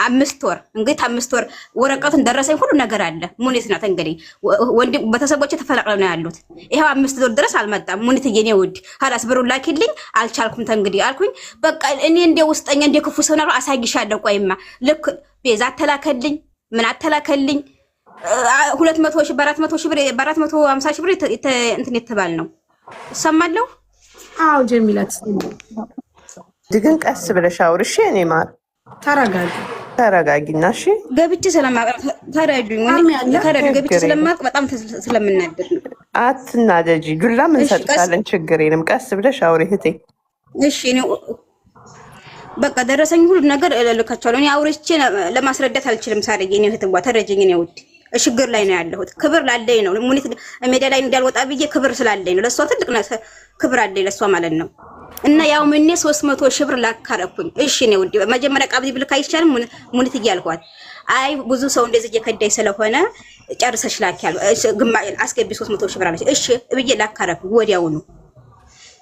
5 ወር እንግዲህ 5 ወር ወረቀቱን ደረሰኝ ሁሉ ነገር አለ። ሙኒት ናት እንግዲህ ወንድም ቤተሰቦቼ ተፈናቅለው ነው ያሉት። ይሄው 5 ወር ድረስ አልመጣም። ሙኒት የኔ ውድ ሀላስ ብሩን ላኪልኝ አልቻልኩም። ተንግዲህ አልኩኝ በቃ እኔ እንደ ውስጠኛ እንደ ክፉ ሰው ነው አሳይሻለሁ። ቆይማ ልክ ቤዛ አተላከልኝ ምን አተላከልኝ 200 ሺህ በ400 ሺህ ብር በ450 ሺህ ብር እንትን የተባል ነው ሰማለሁ። አዎ ጀሚላት ግን ቀስ ብለሽ አውርሽ እኔ ማር ተረጋጊና እሺ። ገብቼ ስለማቀር ተረዱኝ ገብቼ ስለማቅ በጣም ስለምናደድ ነው። አትናደጂ። ዱላ ምን ሰጥታለን ችግር የለም። ቀስ ብለሽ አውሪ እህቴ። እሺ እኔ በቃ ደረሰኝ ሁሉ ነገር እልካቸዋለሁ። እኔ አውርቼ ለማስረዳት አልችልም። ሳረኝ እኔ እህትዋ ተረጅኝ። እኔ ውድ ችግር ላይ ነው ያለሁት። ክብር ላለኝ ነው ሙኒት ሜዳ ላይ እንዳልወጣ ብዬ ክብር ስላለኝ ነው። ለሷ ትልቅ ክብር አለኝ ለሷ ማለት ነው። እና ያው ምኔ 300 ሺህ ብር ላካረኩኝ። እሺ ነው ውድ መጀመሪያ ቃብዲ ብልካ አይቻልም ሙኒት እያልኳት አይ ብዙ ሰው እንደዚህ እየከዳይ ስለሆነ ጨርሰሽ ላኪያል ግማሽ አስገቢ 300 ሺህ ብር አለች። እሺ ብዬ ላካረኩኝ ወዲያው ነው።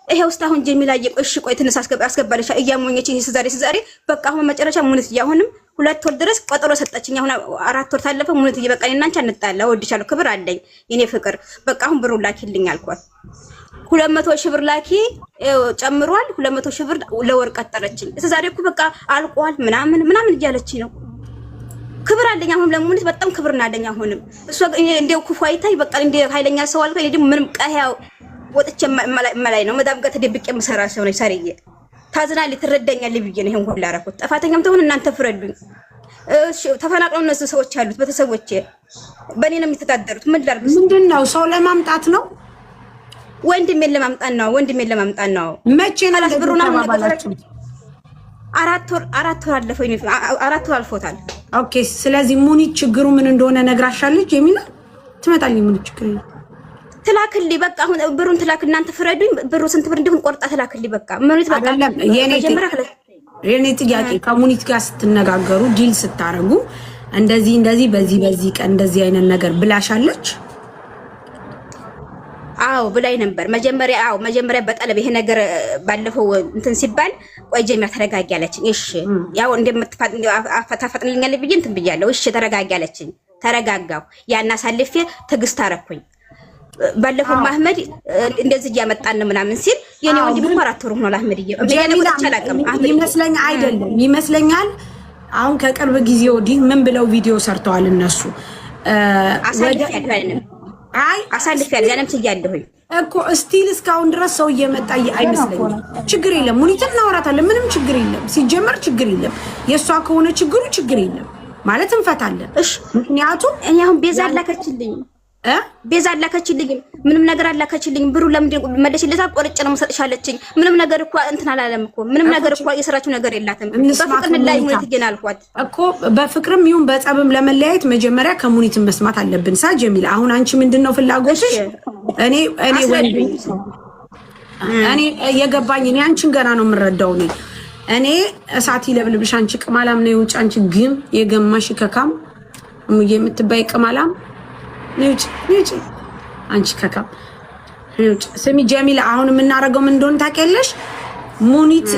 ይሄ ውስጥ አሁን ጀሚላ እሺ ቆይ ትንሽ አስገባለሽ እያሞኘችኝ ዛሬ በቃ አሁን መጨረሻ ሙኒት ያሁንም 2 ወር ድረስ ቆጥሮ ሰጠችኝ። አሁን 4 ወር ታለፈ። ሙኒት እየበቃኝ እና አንቺ አንጣላ ወድሻለሁ ክብር አለኝ የኔ ፍቅር በቃ አሁን ብሩን ላኪልኝ አልኳት። 200 ሺህ ብር ላኪ ጨምሯል። 200 ሺህ ብር ለወር ቀጠረችኝ። ዛሬ እኮ በቃ አልቋል ምናምን እያለችኝ ነው። ክብር አለኝ አሁን ለሙኒት በጣም ክብር እናለኝ። አሁንም እሷ እንደው ክፉ አይታይ በቃ እንደ ኃይለኛ ሰው አልኩ። እኔ ደግሞ ምንም ቀያው ወጥቼ መላይ ነው መዳም ጋር ተደብቄ የምሰራ ሰው ነኝ። ሳርዬ ታዝናለች ትረዳኛለች ብዬ ነው ይሄን ሁሉ አደረኩት። ጥፋተኛም ተሆነ እናንተ ፍረዱኝ። እሺ ተፈናቅለው እነሱ ሰዎች አሉት ቤተሰቦቼ በእኔ ነው የሚተዳደሩት። ምን ላድርግ? ምንድነው ሰው ለማምጣት ነው ወንድሜን ለማምጣት ነው። መቼ ነው ብሩና ማባላችሁ? 4 ወር አለፈው 4 ወር አልፎታል። ኦኬ ስለዚህ ሙኒት ችግሩ ምን እንደሆነ ነግራሻለች። የሚላ ትመጣልኝ ሙኒት ችግር ትላክልኝ በቃ አሁን ብሩን ትላክ። እናንተ ፍረዱኝ። ብሩ ስንት ብር እንደሆነ ቆርጣ ትላክልኝ በቃ ሙኒት በቃ የኔ ጥያቄ ከሙኒት ጋር ስትነጋገሩ ዲል ስታረጉ እንደዚህ በዚህ ቀን እንደዚህ አይነት ነገር ብላሻለች? አዎ ብላይ ነበር መጀመሪያ በጠለብ ይሄ ነገር ባለፈው እንትን ሲባል ቆይ ጀሚላ ተረጋጊ አለችኝ። እሺ ያው እንደምትፈጥንልኛለች ብዬ እንትን ብያለሁ። እሺ ተረጋጊ አለችኝ። ተረጋጋው ያን አሳልፌ ትዕግስት አረኩኝ። ባለፈው ማህመድ እንደዚህ እያመጣን ምናምን ሲል የኔ ወንድም እኮ 4 ወር ሆኗል። አህመድ ይመስለኛል አሁን ከቅርብ ጊዜ ወዲህ ምን ብለው ቪዲዮ ሰርተዋል እነሱ አሳልፍ ያለም ትያለሁኝ እኮ ስቲል እስካሁን ድረስ ሰው እየመጣ አይመስለኝም። ችግር የለም ሙኒት እናወራታለን። ምንም ችግር የለም። ሲጀመር ችግር የለም። የሷ ከሆነ ችግር የለም ማለት እንፈታለን። እሺ ምክንያቱም እኔ አሁን ቤዛ አላከችልኝ ምንም ነገር አላከችልኝ። ብሩ ለምን መለሽልታ ቆርጬ ነው መሰጥሻለችኝ። ምንም ነገር እኮ እንትን አላለም እኮ ምንም ነገር እኮ የሰራችው ነገር የላትም። በፍቅር ላይ ሙኒት ይገናልኳት እኮ በፍቅርም ይሁን በጸብም ለመለያየት መጀመሪያ ከሙኒት መስማት አለብን። ጀሚላ አሁን አንቺ ምንድነው ፍላጎትሽ? እኔ የገባኝ እኔ አንቺን ገና ነው የምረዳው። እኔ እሳት ይለብልብሽ አንቺ ቅማላም ነው የውጭ አንቺ ግን የገማሽ ከካም የምትባይ ቅማላም ንጭ አንቺ ከካም ንጭ። ስሚ ጀሚላ አሁን የምናረገው ምን እንደሆነ ታውቂያለሽ? ሙኒት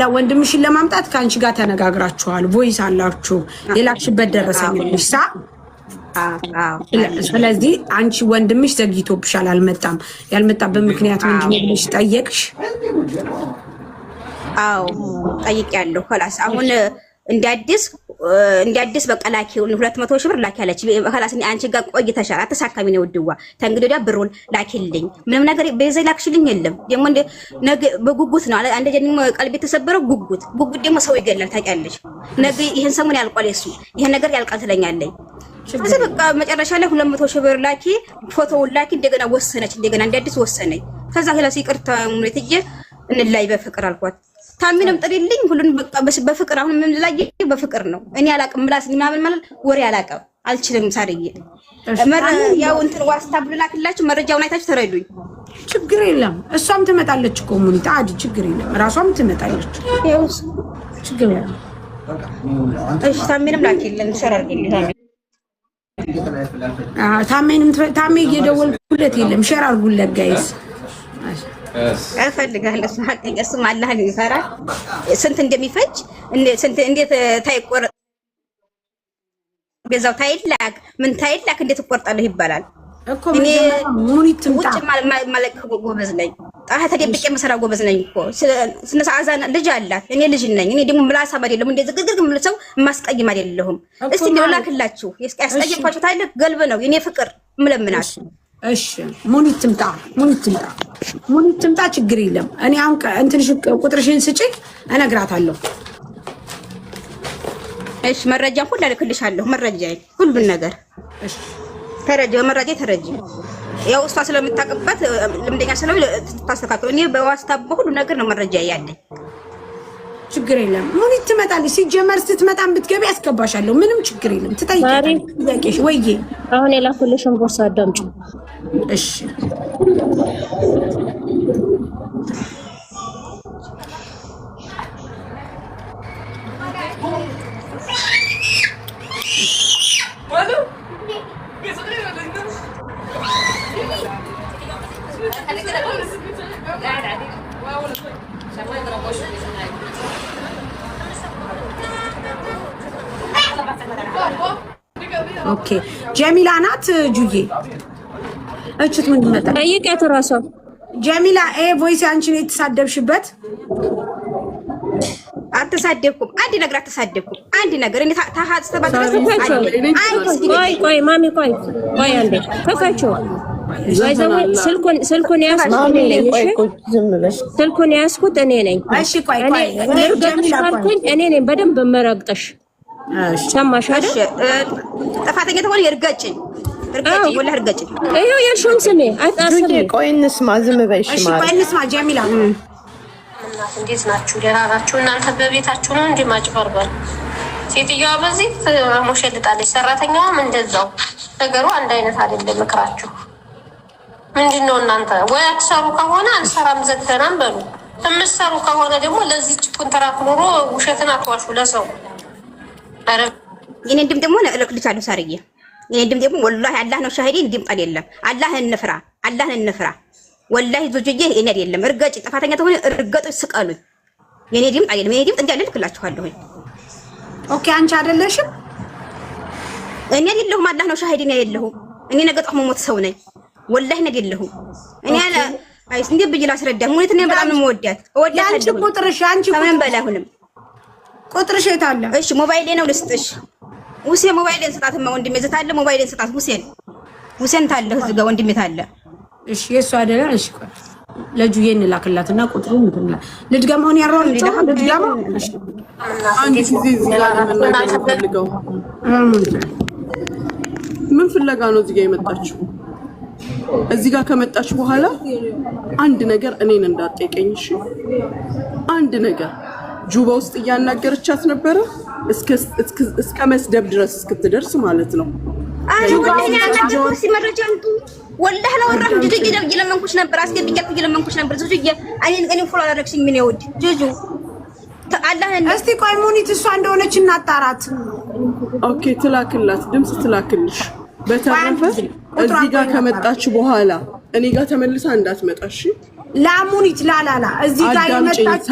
ለወንድምሽን ለማምጣት ከአንቺ ጋር ተነጋግራችኋል። ቮይስ አላችሁ የላክሽበት ደረሰኝልሽ ሳ ስለዚህ አንቺ ወንድምሽ ዘግይቶብሻል አልመጣም። ያልመጣበት ምክንያት ምንድነው ብለሽ ጠየቅሽ? አዎ ጠይቄያለሁ። خلاص አሁን እንዲያዲስ በቃ ላኪውን 200 ሺህ ብር ላኪ አለች። خلاص አንቺ ጋር ቆይተሻል አተሳካሚ ነው ውድዋ ተንግዲህ ወዲያ ብሩን ላኪልኝ። ምንም ነገር በዛ ላክሽልኝ የለም። ደግሞ ነገ በጉጉት ነው አንደ ጀንም ቀልብ የተሰበረው ጉጉት ደግሞ ሰው ይገላል ታውቂያለሽ። ነገ ይሄን ሰሞን ያልቋል ይሄን ነገር ያልቃል ትለኛለኝ። ስለዚህ በቃ መጨረሻ ላይ 200 ሺህ ብር ላኪ ፎቶውን ላኪ። እንደገና ወሰነች እንዲያዲስ ወሰነኝ። ከዛ خلاص ይቅርታ ሙኒት እንላይ በፍቅር አልኳት። ታሚንም ጥሪልኝ ሁሉን በቃ በፍቅር አሁን ምን ላይ በፍቅር ነው። እኔ አላቅም ምላስ ምናምን ማለት ወሬ አላቅም አልችልም። ሳርዬ ያው እንትን ዋትስአፕ ልላክላችሁ መረጃውን አይታችሁ ተረዱኝ። ችግር የለም እሷም ትመጣለች እኮ ሙኒት አዲ ችግር የለም ራሷም ትመጣለች። ይኸውስ ችግር የለም። እሺ ታሚንም ላኪልን ሸራርግልኝ ታሜ እየደወልኩለት የለም ሼር አድርጉለት ጋይስ። እፈልጋለሁ እሱም አላህን ይፈራል። ስንት እንደሚፈጅ ስንት እንዴት ታይቆረ ቤዛው ታይላክ ምን ታይላክ እንዴት ትቆርጣለህ ይባላል እኮ ሙኒት ትምጣ ውጭ ማለት ጎበዝ ነኝ ጣሃ ተደብቄ መሰራ ጎበዝ ነኝ እኮ ስነሳ አዛና ልጅ አላት እኔ ልጅ ነኝ እኔ ደግሞ ምላሳም አይደለም እንደ ዝግግግ ምልሰው ማስቀይም አይደለሁም እስቲ እንደው ላክላችሁ ያስቀየምኳችሁ ታይልክ ገልብ ነው የኔ ፍቅር ምለምናት እሺ ሙኒት ትምጣ ችግር የለም እኔ አሁን እንትንሽ ቁጥርሽን ስጪኝ እነግራታለሁ እሺ መረጃ ሁሉ ልክልሻለሁ መረጃዬ ሁሉን ነገር እሺ መረጃ ተረጂ ያው እሷ ስለምታቀበት ልምደኛ ስለሆነ ታስተካክሉ እኔ በዋስታብ ሁሉ ነገር ነው መረጃ ያለኝ ችግር የለም ሙኒት ትመጣለች ሲጀመር ስትመጣም ብትገቢ ያስገባሻለሁ ምንም ችግር የለም ትጠይቂያለሽ ወይዬ አሁን የላኩልሽን ቦርሳ አዳምጪ እሺ ኦኬ ጀሚላ ናት ጁዬ እችት ምን መጣ ጠይቂያት እራሷ ጀሚላ ቮይስ አንቺ ነው የተሳደብሽበት አትሳደብኩም አንድ ነገር አትሳደብኩም አንድ ነገር እኔ ታሃት ተባጥረስ ቆይ ማሚ ቆይ አንዴ ከፋቸው ስልኩን ያስኩት እኔ ነኝ እሺ ቆይ እኔ ነኝ በደንብ መረግጠሽ ሰማሽ አይደል ጥፋተኛ ተሆነ ይርገጭኝ ወላሂ ይርገጭኝ ይሄው የሹን ስሜ አጣሰብ ቆይ እንስማ ዝም በይሽ እሺ ቆይ እንስማ ጀሚላ እንዴት ናችሁ ደህና ናችሁ እናንተ በቤታችሁ ነው እንዴ ማጭበርበር ሴትዮዋ በዚህ ሞሸልጣለች ሰራተኛዋም እንደዛው ነገሩ አንድ አይነት አይደለም ምክራችሁ ምንድነው እናንተ ወይ አትሰሩ ከሆነ አንሰራም ዘግተናም በሉ የምትሰሩ ከሆነ ደግሞ ለዚህ ኮንትራት ኑሮ ውሸትን አትዋሹ ለሰው የኔ ድም ደግሞ እልክልሻለሁ ሳርዬ የኔ ድም ደግሞ ወላሂ አላህ ነው ሻሂዲ ድምጥ አይደለም አላህን እንፍራ ወላሂ ዙጁዬ እኔ አይደለም እርገጭ ጥፋተኛ ተሆነ እርገጡ ስቀሉ የኔ ድምጥ አይደለም የኔ ድምጥ እንዳለ እልክላችኋለሁ ኦኬ አንቺ አይደለሽም እኔ አይደለሁም አላህ ነው ሻሂዲ ነው አይደለሁም እኔ ነገ ጧት መሞት ሰው ነኝ ወላሂ እኔ አይደለሁም እኔ አለ አይስ እንዴ ብዬ ላስረዳ ሙኒት እኔ በጣም ነው የምወዳት አንቺ ቁጥርሽ አንቺ ከምን በላይ አሁንም ቁጥርሽ የት አለ እሺ ሞባይሌ ነው ልስጥሽ ሁሴን ሞባይሌን ስጣትማ ወንድሜ ዘታለ ሞባይሌን ስጣት ሁሴን ታለ እዚህ ጋር ወንድሜ ታለ እሺ የሱ አይደለ እሺ ቆይ ለጁዬ እንላክላትና ቁጥሩን እንትና ልድገመውን ያሮን ልድገመው አንድ ጊዜ ፈልገው ምን ፍለጋ ነው እዚህ ጋር የመጣችው እዚህ ጋር ከመጣች በኋላ አንድ ነገር እኔን እንዳትጠይቀኝ እሺ አንድ ነገር ጁባ ውስጥ እያናገረቻት ነበረ እስከ መስደብ ድረስ እስክትደርስ ማለት ነው ጁባኛ ነው ሲመረጃንቱ ወላሂ ለወራህ ጁጁ ይለመንኩሽ ነበር አስገብኛት ይለመንኩሽ ነበር ጁጁ እኔ ፎሎ አደረግሽኝ ምን ይወድ ጁጁ አላህን እስቲ ቆይ ሙኒት እሷ እንደሆነች እናጣራት ኦኬ ትላክላት ድምጽ ትላክልሽ በተረፈ እዚህ ጋር ከመጣች በኋላ እኔ ጋር ተመልሳ እንዳትመጣሽ ላሙኒት ላላላ እዚህ ጋር የመጣች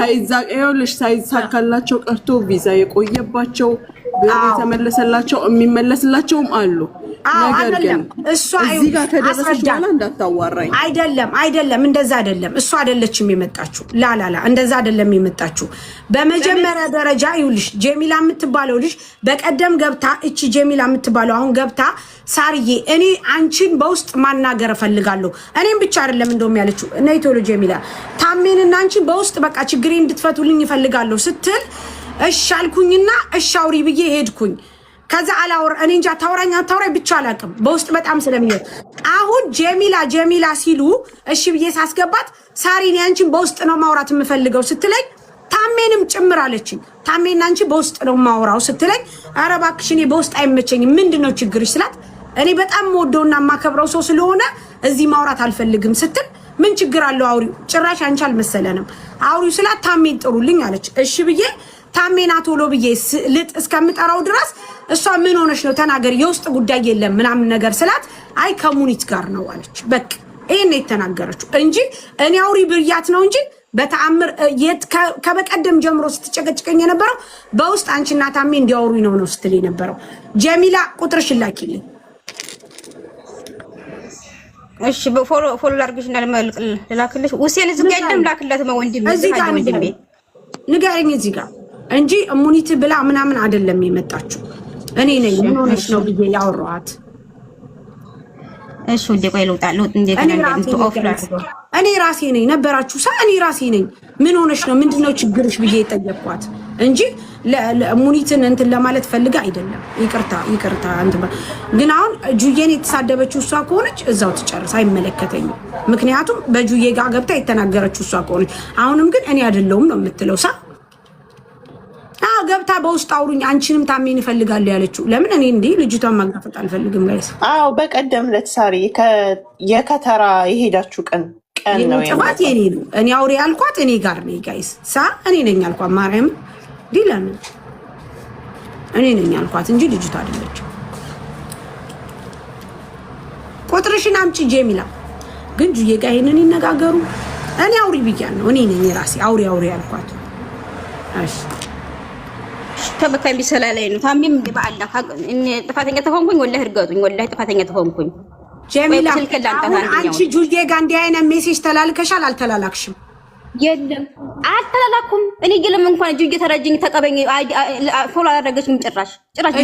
ሳይሳካላቸው ቀርቶ ቪዛ የቆየባቸው የተመለሰላቸው የሚመለስላቸውም አሉ ነገር ግን እሷ እዚህ ጋር ከደረሰች በኋላ እንዳታዋራኝ አይደለም እንደዛ አይደለም እሷ አይደለችም የመጣችው ላላላ እንደዛ አይደለም የመጣችው በመጀመሪያ ደረጃ ይውልሽ ጀሚላ የምትባለው ልጅ በቀደም ገብታ እቺ ጀሚላ የምትባለው አሁን ገብታ ሳርዬ እኔ አንቺን በውስጥ ማናገር ፈልጋለሁ እኔም ብቻ አይደለም እንደውም ያለችው ነይ ቶሎ ጀሚላ ታሜንና አንቺን በውስጥ በቃ ችግሬ እንድትፈቱልኝ ይፈልጋለሁ ስትል እሺ አልኩኝና እሺ አውሪ ብዬ ሄድኩኝ ከዛ አላወር እኔ እንጃ ታውራኛ ብቻ አላቅም በውስጥ በጣም ስለሚያት አሁን ጀሚላ ሲሉ እሺ ብዬ ሳስገባት ሳሪን ያንቺን በውስጥ ነው ማውራት የምፈልገው ስትለኝ ታሜንም ጭምር አለችኝ ታሜና አንቺ በውስጥ ነው ማውራው ስትለኝ ኧረ እባክሽ እኔ በውስጥ አይመቸኝም ምንድነው ችግርሽ ስላት እኔ በጣም ወደውና ማከብረው ሰው ስለሆነ እዚህ ማውራት አልፈልግም ስትል ምን ችግር አለው አውሪው ጭራሽ አንቺ አልመሰለንም አውሪው ስላት ታሜን ጥሩልኝ አለች እሺ ብዬ ታሜና ቶሎ ብዬ ልጥ እስከምጠራው ድረስ እሷ ምን ሆነሽ ነው ተናገር የውስጥ ጉዳይ የለም ምናምን ነገር ስላት አይ ከሙኒት ጋር ነው አለች በቃ ይሄን የተናገረችው እንጂ እኔ አውሪ ብያት ነው እንጂ በተአምር ከበቀደም ጀምሮ ስትጨቀጭቀኝ የነበረው በውስጥ አንቺና ታሜ እንዲያወሩኝ ነው ስትል የነበረው። ጀሚላ ቁጥርሽን ላኪልኝ። እሺ ፎሎ ላድርግሽና ልላክልሽ። ሁሴን እዚህ ጋር የለም ላክላት ወንድሜ እዚህ ጋር ንገረኝ እዚህ ጋር እንጂ ሙኒት ብላ ምናምን አይደለም የመጣችው። እኔ ነኝ ምን ሆነሽ ነው ብዬ ያወራኋት። እሺ ወደ ቆይ ልውጣ እኔ ራሴ ነኝ ነበራችሁ እኔ ራሴ ነኝ ምን ሆነሽ ነው ምንድነው ችግርሽ ብዬ የጠየቅኳት እንጂ ሙኒትን እንትን ለማለት ፈልጋ አይደለም። ይቅርታ ግን አሁን ጁዬን የተሳደበችው እሷ ከሆነች እዛው ትጨርስ፣ አይመለከተኝም። ምክንያቱም በጁዬ ጋር ገብታ የተናገረችው እሷ ከሆነች አሁንም ግን እኔ አይደለሁም ነው የምትለው ገብታ በውስጥ አውሩኝ አንቺንም ታሜን እፈልጋለሁ ያለችው ለምን እኔ እንዴ ልጅቷን ማጋፈጥ አልፈልግም ጋይስ። በቀደም ለተሳሪ የከተራ የሄዳችሁ ቀን ነው ጥፋት የኔ ነው። እኔ አውሬ ያልኳት እኔ ጋር ነኝ ጋይስ። እኔ ነኝ ያልኳት ማርያም ዲላን እኔ ነኝ ያልኳት እንጂ ልጅቷ አይደለችም። ቁጥርሽን አምጪ ጀሚላ። ግን ጁዬ ጋር ይሄንን ይነጋገሩ። እኔ አውሪ ብያለሁ። እኔ ነኝ ራሴ አውሬ ያልኳት። እሺ ተበካይ ቢሰላለኝ ነው ታሚም በአላ እኔ ጥፋተኛ ተሆንኩኝ ወላሂ እርገጡኝ ወላሂ ጥፋተኛ ተሆንኩኝ። ጀሚላ አንቺ ጁዬ ጋር እንዲህ አይነት ሜሴጅ ተላልከሻል አልተላላክሽም? የለም አልተላላኩም። እኔ ግለም እንኳን ጁዬ ተረጅኝ ተቀበኝ ፎሎ አደረገችኝ ጭራሽ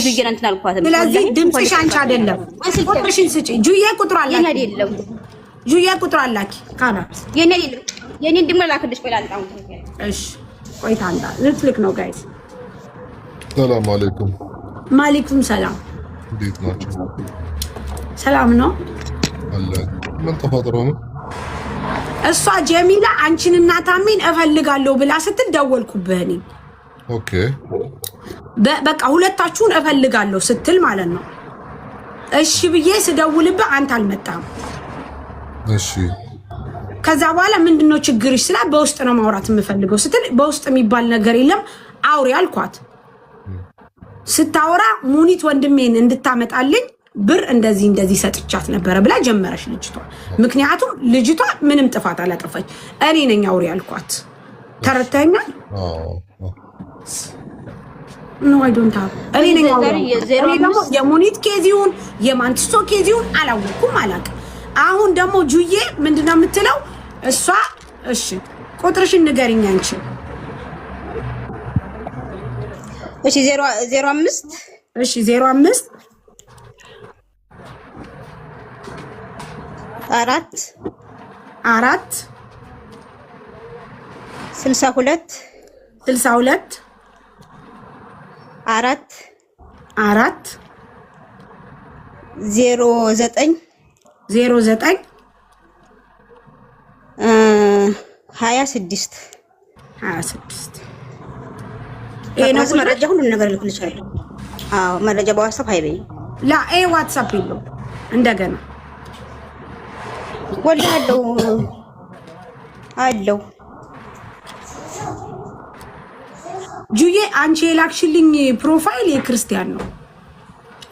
ጁዬ እንትን አልኳትም። ስለዚህ ድምፅሽ አንቺ አይደለም። ቁጥርሽን ስጪ። ጁዬ ቁጥር አላኪ የኔ አይደለም። ጁዬ ቁጥር አላኪ ካላ የኔ አይደለም። የኔ እንድመላክልሽ ቆይ ላንጣው። እሺ ቆይ ታንጣ ልትልክ ነው ጋይስ። ሰላም አለይኩም። ማለይኩም ሰላም። እንዴት ናችሁ? ሰላም ነው አለ። ምን ተፈጥሮ ነው? እሷ ጀሚላ አንቺንና ታሜን እፈልጋለሁ ብላ ስትል ደወልኩብህ እኔ። ኦኬ በቃ ሁለታችሁን እፈልጋለሁ ስትል ማለት ነው። እሺ ብዬ ስደውልብህ አንተ አልመጣም። እሺ ከዛ በኋላ ምንድነው ችግርሽ ስላ በውስጥ ነው ማውራት የምፈልገው ስትል በውስጥ የሚባል ነገር የለም አውሪ አልኳት። ስታወራ ሙኒት ወንድሜን እንድታመጣልኝ ብር እንደዚህ ሰጥቻት ነበረ ብላ ጀመረች ልጅቷ። ምክንያቱም ልጅቷ ምንም ጥፋት አላጠፋች። እኔ ነኝ አውሪ አልኳት። ተረተኛል ኖ አይ ዶንት ሃቭ እኔ ነኝ አውሪ። ደግሞ የሙኒት ኬዚውን የማንቲሶ ኬዚውን አላወኩም አላውቅም። አሁን ደግሞ ጁዬ ምንድነው የምትለው እሷ? እሺ ቁጥርሽን ንገሪኝ አንቺ። እሺ 05 እሺ 05 4 62 62 4 09 26 ይሄ ነው መረጃ። ሁሉ ነገር ልክልሻለሁ። አዎ መረጃ በዋትስአፕ አይበይ ዋትስአፕ ይለው እንደገና ወላሂ አለው ጁዬ አንቺ የላክሽልኝ ፕሮፋይል የክርስቲያን ነው።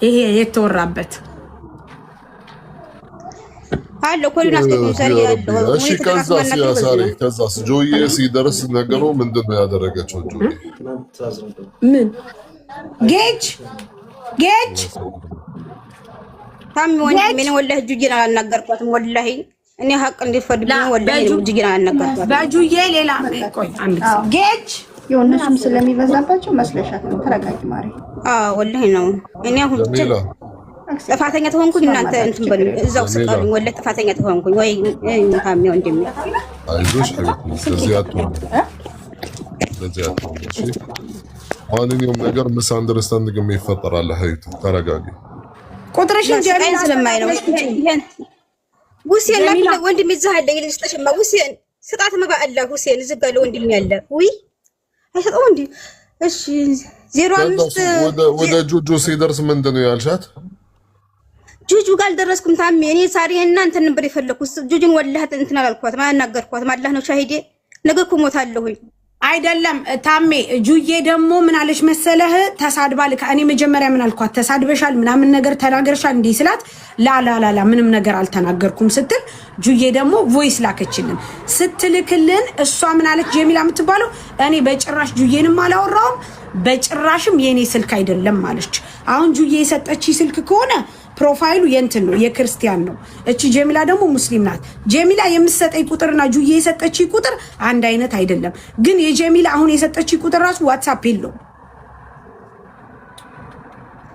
ይሄ የተወራበት አለው ኮሊና አስተካክሎ ያለው እሺ። ከዛስ ጆዬ ሲደርስ ነገሩ ምንድነው ያደረገችው? ጆዬ ምን ጌጅ ታሚ ወንድሜ ነው ወላሂ ጁዬን አላናገርኳትም። ወላሂ እኔ ሀቅ እንዲፈድብኝ ወላሂ ጁዬን አላናገርኳትም። በጁዬ ሌላ ቆይ አንድ ጌጅ የእነሱም ስለሚበዛባቸው መስለሻት ነው። ተረጋጊ ማሪ። ወላሂ ነው። እኔ አሁን ጥፋተኛ ተሆንኩኝ እናንተ እንትን በሉ እዛው ስቀሩኝ። ወላሂ ጥፋተኛ ተሆንኩኝ ወይ ታሚ ወንድሜ አይዞሽ ስለዚህ አትሆን። እሺ ማንኛውም ነገር ምስ አንደርስታንዲንግ ይፈጠራል። ሀይቱ ተረጋጊ። ቁጥርሽን ጀሚላ ስለማይ ነው ሁሴን ለምን ወንድሜ እዛ አለ ይልሽ ተሸማ ሁሴን ስጣት መባአላ ሁሴን እዚህ ጋር ወንድሜ ያለ ወይ አይሰጠው እንዴ? እሺ 05 ወደ ጁጁ ሲደርስ ምንድነው ያልሻት? ጁጁ ጋር አልደረስኩም ታሜ። እኔ ሳሪ እናንተ ነበር የፈለኩት ጁጁን ወላሂ እንትን አላልኳትም አናገርኳትም። አላህ ነው ሻሂዴ። ነገ እኮ ሞታለሁኝ። አይደለም ታሜ ጁዬ ደግሞ ምን አለች መሰለህ? ተሳድባ ልካ እኔ መጀመሪያ ምን አልኳት? ተሳድበሻል ምናምን ነገር ተናገርሻል እንዴ ስላት ላ ምንም ነገር አልተናገርኩም ስትል ጁዬ ደግሞ ቮይስ ላከችልን። ስትልክልን እሷ ምን አለች ጀሚላ የምትባለው? እኔ በጭራሽ ጁዬንም አላወራውም በጭራሽም የኔ ስልክ አይደለም ማለች። አሁን ጁዬ የሰጠች ስልክ ከሆነ ፕሮፋይሉ የእንትን ነው የክርስቲያን ነው። እቺ ጀሚላ ደግሞ ሙስሊም ናት። ጀሚላ የምትሰጠኝ ቁጥርና ጁዬ የሰጠች ቁጥር አንድ አይነት አይደለም። ግን የጀሚላ አሁን የሰጠች ቁጥር ራሱ ዋትስአፕ የለው።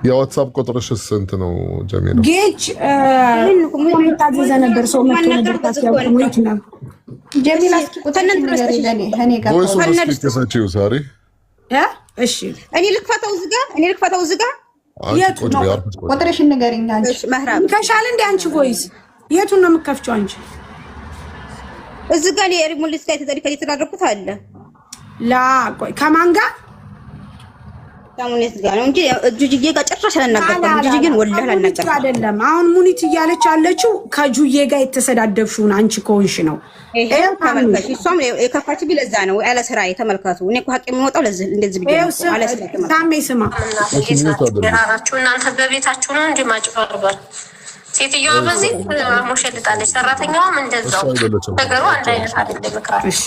የዋትስአፕ ቁጥርሽ ስንት ነው ጀሚላ? ጌጅ ታዘዘ ነበር ሰው መጥቶ ነበር ታስያውቁ ነው ጀሚላ ቁጥርን ንገሪ ለኔ እኔ ጋር ወይስ ወስጥከሰቺው ዛሬ እሺ እኔ ልክፈታው ዝጋ ቁጥርሽን ንገሪኝ አንቺ መህራብ ከሻል እንደ አንቺ ቮይስ የቱን ነው የምከፍቸው አንቺ? እዚህ ጋር የሪሞት ላይ የተደረኩት አለ ላ ቆይ ከማን ጋር ሙኒት ጋር ነው እንጂ ጁጂዬ ጋር ጭራሽ አላናገርኩም። ጁጂዬን ወላሂ አላናገርኩም አይደለም። አሁን ሙኒት እያለች ያለችው ከጁዬ ጋር የተሰዳደብሽውን አንቺ ከሆንሽ ነው። ይሄ ተመልካች እሷም የከፋች ቢለዛ ነው ያለ ስራዬ ተመልካቱ። እኔ እኮ ሀቅ የሚወጣው ለዚህ እንደዚህ ቢሆን አለ ስራ ታሜ ስማ እናንተ እናንተ በቤታችሁ ነው እንጂ ማጭበርበር። ሴትዮዋ በዚህ ሞሸልጣለች፣ ሰራተኛዋም እንደዛው። ነገሩ አንድ አይነት አይደለም። ምክራሽ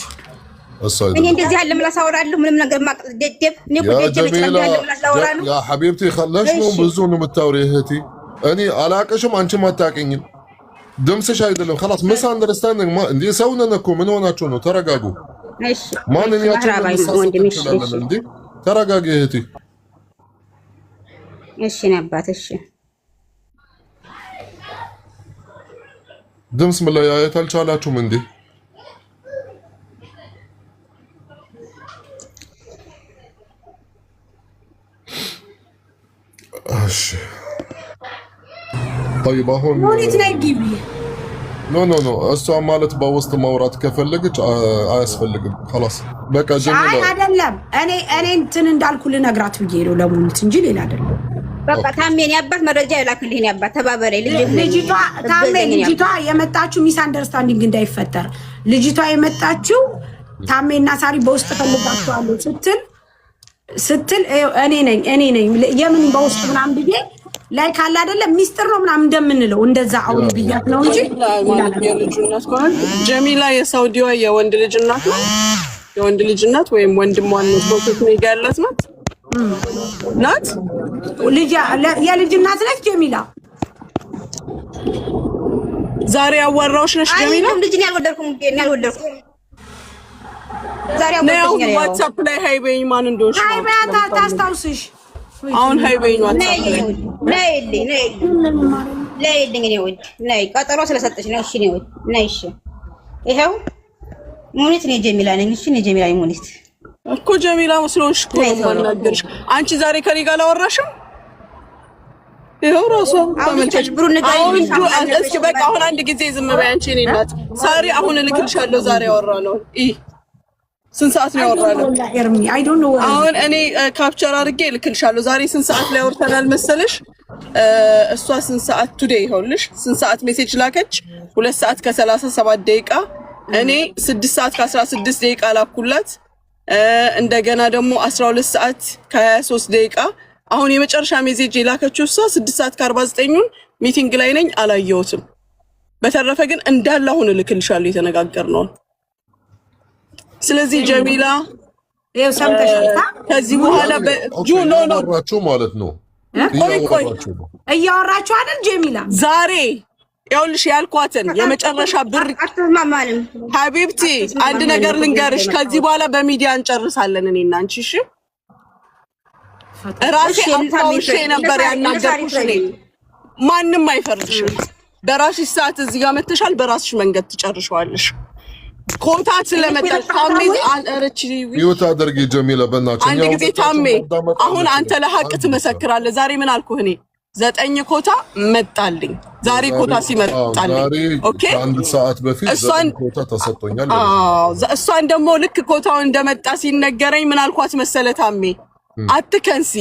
እኔ እንደዚህ ያለ ምላስ አወራለሁ ምንም ነገር ማቅደደብ እኔ እኮ ደደብ ይችላል ያለ ምላስ አወራለሁ። ያ ሐቢብቲ خلاش ነው ብዙ ነው የምታወሪ እህቴ። እኔ አላቀሽም አንቺም አታውቂኝም። ድምፅሽ አይደለም خلاص ምስ አንደርስታንዲንግ ማ እንዴ ሰውነን እኮ ምን ሆናችሁ ነው? ተረጋጉ። እሺ ማንኛችሁ እንዴ ተረጋጊ እህቴ። እሺ ነባት እሺ ድምፅ መለያየት አልቻላችሁም እንዴ? እሺ طيب አሁን ሙኒት ላይ ግቢ ኖ እሷ ማለት በውስጥ ማውራት ከፈለገች አያስፈልግም خلاص በቃ ጀሚላ አይ አይደለም እኔ እንትን እንዳልኩ ልነግራት ብዬ ነው ለሙኒት እንጂ ሌላ አይደለም። በቃ ታሜን ያባት መረጃ ይላክልኝ ያባት ተባበረ ልጅቷ ታሜ ልጅቷ የመጣችው ሚስ አንደርስታንዲንግ እንዳይፈጠር ልጅቷ የመጣችው ታሜና ሳሪ በውስጥ ፈልጋቸዋለሁ ስትል እኔ ነኝ የምን በውስጥ ምናምን ብዬ ላይ ካለ አይደለም ሚስጥር ነው ምናምን እንደምንለው እንደዛ አውሪ ብያት ነው እንጂ የልጅ እናት ከሆነ ጀሚላ የሳውዲዋ የወንድ ልጅ እናት ነው። የወንድ ልጅ እናት ወይም ወንድሟን ነው ፕሮፌት ነው ያላት ናት የልጅ እናት ነች ጀሚላ። ዛሬ ያወራውሽ ነሽ ጀሚላ? አይ ልጅ ነው ያልወደድኩም ዛሬ አወራኝ ነው። ዋትስአፕ ላይ ሃይበኝ ማን እንደሆነሽ ሃይ በያታ ታስታውስሽ አሁን ሃይበኝ ዋትስአፕ ነይልኝ ነው ነይ ቀጠሮ ስለሰጠች ነው። እሺ ነው ነይ እሺ ይሄው ሙኒት ነው ጀሚላ ነኝ። እሺ ነው ጀሚላ ሙኒት እኮ ጀሚላ መስሎሽ እኮ ማናገርሽ አንቺ ዛሬ ከኔ ጋር አላወራሽም? ይሄው ራሱ ተመልከች ብሩ ነገር እስኪ በቃ አሁን አንድ ጊዜ ዝም በይ አንቺ እኔ እናት ሳሪ አሁን እልክልሻለሁ ዛሬ ያወራነው ስንት ሰዓት ነው ያወራነው? አሁን እኔ ካፕቸር አድርጌ እልክልሻለሁ ዛሬ ስንት ሰዓት ላይ አወርተናል መሰለሽ? እሷ ስንት ሰዓት ቱዴይ ይኸውልሽ ስንት ሰዓት ሜሴጅ ላከች? 2 ሰዓት ከ37 ደቂቃ እኔ 6 ሰዓት ከ16 ደቂቃ ላኩላት። እንደገና ደግሞ 12 ሰዓት ከ23 ደቂቃ አሁን የመጨረሻ ሜሴጅ የላከችው እሷ 6 ሰዓት ከ49ን ሚቲንግ ላይ ነኝ አላየሁትም። በተረፈ ግን እንዳለ አሁን እልክልሻለሁ የተነጋገርነው። ስለዚህ ጀሚላ ይሄው ሰምተሻል። ከዚህ በኋላ አወራችሁ ማለት ነው እያወራችሁ አይደል ጀሚላ? ዛሬ ይኸውልሽ ያልኳትን የመጨረሻ ብር ሀቢብቲ አንድ ነገር ልንገርሽ፣ ከዚህ በኋላ በሚዲያ እንጨርሳለን እኔና አንቺ። እሺ ራሴ አውጣውሽ ነበር ያናገርኩሽ። እኔ ማንም አይፈርድሽም። በራስሽ ሰዓት እዚህ ጋር መተሻል፣ በራስሽ መንገድ ትጨርሻለሽ። ኮታ ስለመጣሽ ታሜ አረቺ ይወታ አድርጊ ጀሚላ በእናትሽ አንድ ጊዜ ታሜ አሁን አንተ ለሐቅ ትመሰክራለህ። ዛሬ ምን አልኩህ እኔ 9 ኮታ መጣልኝ። ዛሬ ኮታ ሲመጣልኝ ኦኬ አንድ ሰዓት በፊት 9 ኮታ ተሰጥቶኛል። እሷን ደግሞ ልክ ኮታው እንደመጣ ሲነገረኝ ምን አልኳት መሰለ ታሜ አትከንሲ፣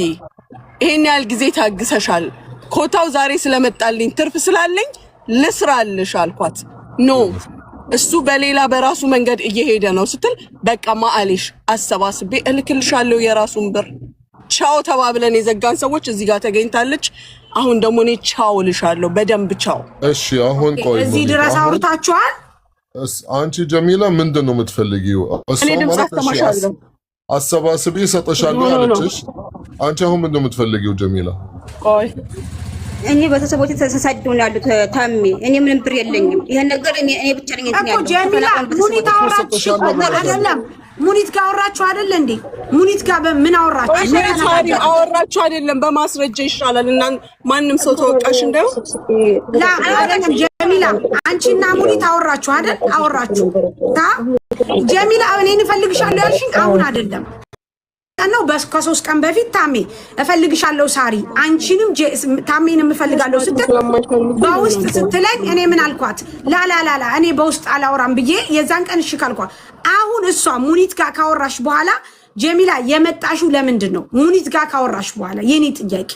ይሄን ያህል ጊዜ ታግሰሻል። ኮታው ዛሬ ስለመጣልኝ ትርፍ ስላለኝ ልስራልሽ አልኳት። ኖ እሱ በሌላ በራሱ መንገድ እየሄደ ነው ስትል በቃ ማአሊሽ አሰባስቤ እልክልሻለሁ የራሱን ብር ቻው ተባብለን የዘጋን ሰዎች እዚህ ጋር ተገኝታለች። አሁን ደግሞ እኔ ቻው ልሻለሁ በደንብ ቻው። እሺ አሁን ቆይ እዚህ ድረስ አውርታችኋል። አንቺ ጀሚላ ምንድን ነው የምትፈልጊው? እኔ ድምፅ አስተማሻለሁ አሰባስቤ ሰጠሻለሁ አለችሽ። አንቺ አሁን ምንድን ነው የምትፈልጊው ጀሚላ? ቆይ እኔ ቤተሰቦቼ ተሰሳደው ነው ያሉት ታሜ። እኔ ምንም ብር የለኝም። ይሄን ነገር እኔ ብቻ ነኝ እንትን ያለው ጀሚላ ሙኒት አወራችሁ አይደለም? ሙኒት ጋር አወራችሁ አይደል እንዴ? ሙኒት ጋር በምን አወራችሁ? ታዲያ አወራችሁ አይደለም? በማስረጃ ይሻላል እና ማንም ሰው ተወቃሽ እንደው ላ አይደለም ጀሚላ አንቺና ሙኒት አወራችሁ አይደል? አወራችሁ ጀሚላ እኔን እፈልግሻለሁ ያልሽኝ አሁን አይደለም ነው ከ3 ቀን በፊት ታሜ እፈልግሻለሁ ሳሪ አንቺንም ታሜንም እፈልጋለሁ ስትል በውስጥ ስትለኝ እኔ ምን አልኳት? ላላላላ እኔ በውስጥ አላወራም ብዬ የዛን ቀን እሺ ካልኳት። አሁን እሷ ሙኒት ጋር ካወራሽ በኋላ ጀሚላ የመጣሽው ለምንድን ነው? ሙኒት ጋር ካወራሽ በኋላ የኔ ጥያቄ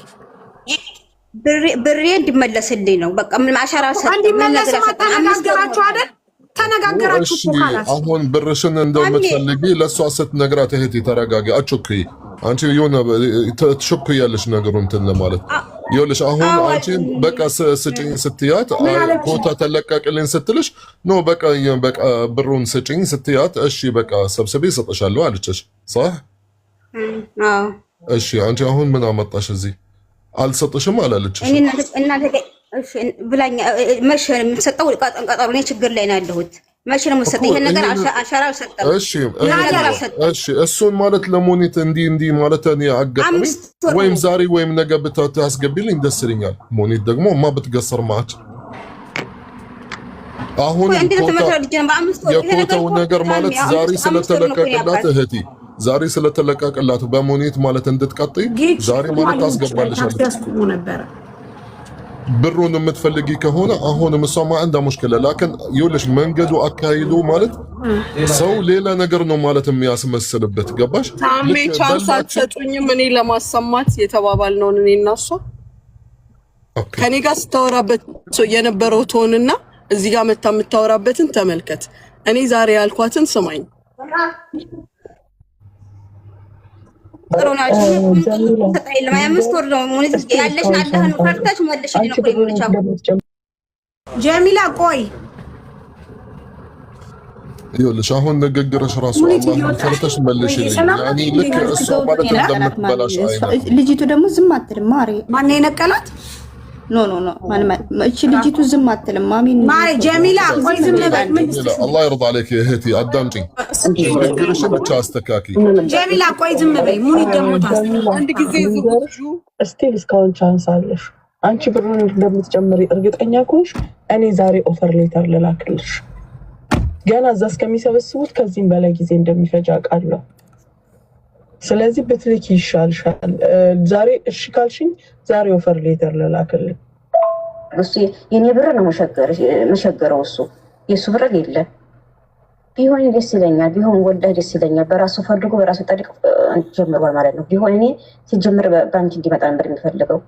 ብሬ እንዲመለስልኝ ነው። በቃ ምን አሻራ ሰጥ እንዲመለስ ተነጋገራችሁ አይደል? ተነጋገራችሁ ካላስ አሁን ብርሽን እንደምትፈልጊ ለሷ ስትነግራት እህቴ ተረጋጊ፣ አትቾክይ። አንቺ የሆነ ትሾክያለሽ ነገሩን እንትን ለማለት ይኸውልሽ። አሁን አንቺ በቃ ስጭኝ ስትያት ኮታ ተለቀቅልኝ ስትልሽ ኖ በቃ ብሩን ስጭኝ ስትያት እሺ በቃ ሰብስቤ እሰጥሻለሁ አለችሽ። صح? እሺ አንቺ አሁን ምን አመጣሽ እዚህ? አልሰጥሽም አላለችሽ? እሺ ብላኛ መቼ ነው የምትሰጠው? ቀጠሮ ነው ችግር ላይ ነው ያለሁት። መቼ ነው የምትሰጠው? ይሄን ነገር አሻራ አልሰጠም። እሺ እሱን ማለት ለሙኒት እንዲህ ማለት እኔ አጋጣሚ ወይም ዛሬ ወይም ነገ ብታስገቢልኝ ደስ ይለኛል። ሙኒት ደግሞ ብትገሰር ማች አሁን የኮታው ነገር ማለት ዛሬ ስለተለቀቀላት እህቴ ዛሬ ስለተለቀቀላት በሙኒት ማለት እንድትቀጥይ ዛሬ ማለት ታስገባልሻለች ነበር። ብሩን የምትፈልጊ ከሆነ አሁንም እሷማ እንደ ሙሽኪላ ላኪን ይኸውልሽ መንገዱ አካሂዱ ማለት ሰው ሌላ ነገር ነው ማለት የሚያስመስልበት ገባሽ? ታሜ ቻንስ አትሰጡኝም እኔ ለማሰማት የተባባልነውን እኔ እና እሷ ከኔ ጋር ስታወራበት የነበረው ቶንና እዚህ ጋር መታ የምታወራበትን ተመልከት። እኔ ዛሬ ያልኳትን ስማኝ። ጀሚላ ቆይ ይኸውልሽ አሁን ንግግርሽ ራሱ አላህ ፈርተሽ መልሽልኝ። ያኔ ልክ እሷ ማለት እንደምትበላሽ አይነት ልጅቱ ደግሞ ዝም አትልም። ማን የነቀላት? ኖ እቺ ልጅቱ ዝም አትልም። ማሪ ጀሚላ ቆይ ዝም በል። አላህ ይርዳ عليك እህቴ አዳምጪኝ። ንግግርሽ ብቻ አስተካኪ። ጀሚላ ቆይ ዝም በይ። ሙኒት ደግሞ አንድ ጊዜ ዝጉጁ እስቲል እስካሁን ቻንስ አለሽ። አንቺ ብሩን እንደምትጨምሪ እርግጠኛ ከሆንሽ እኔ ዛሬ ኦፈር ሌተር ልላክልሽ። ገና እዛ እስከሚሰበስቡት ከዚህም በላይ ጊዜ እንደሚፈጅ አውቃለሁ። ስለዚህ ብትልኪ ይሻልሻል። ዛሬ እሺ ካልሽኝ ዛሬ ኦፈር ሌተር ልላክልኝ። እሱ የኔ ብር ነው መሸገረው። እሱ የሱ ብር የለ ቢሆን ደስ ይለኛል። ቢሆን ወላሂ ደስ ይለኛል። በራሱ ፈልጎ በራሱ ጠሪቅ ጀምሯል ማለት ነው። ቢሆን እኔ ሲጀምር ባንክ እንዲመጣ ነበር የሚፈልገው።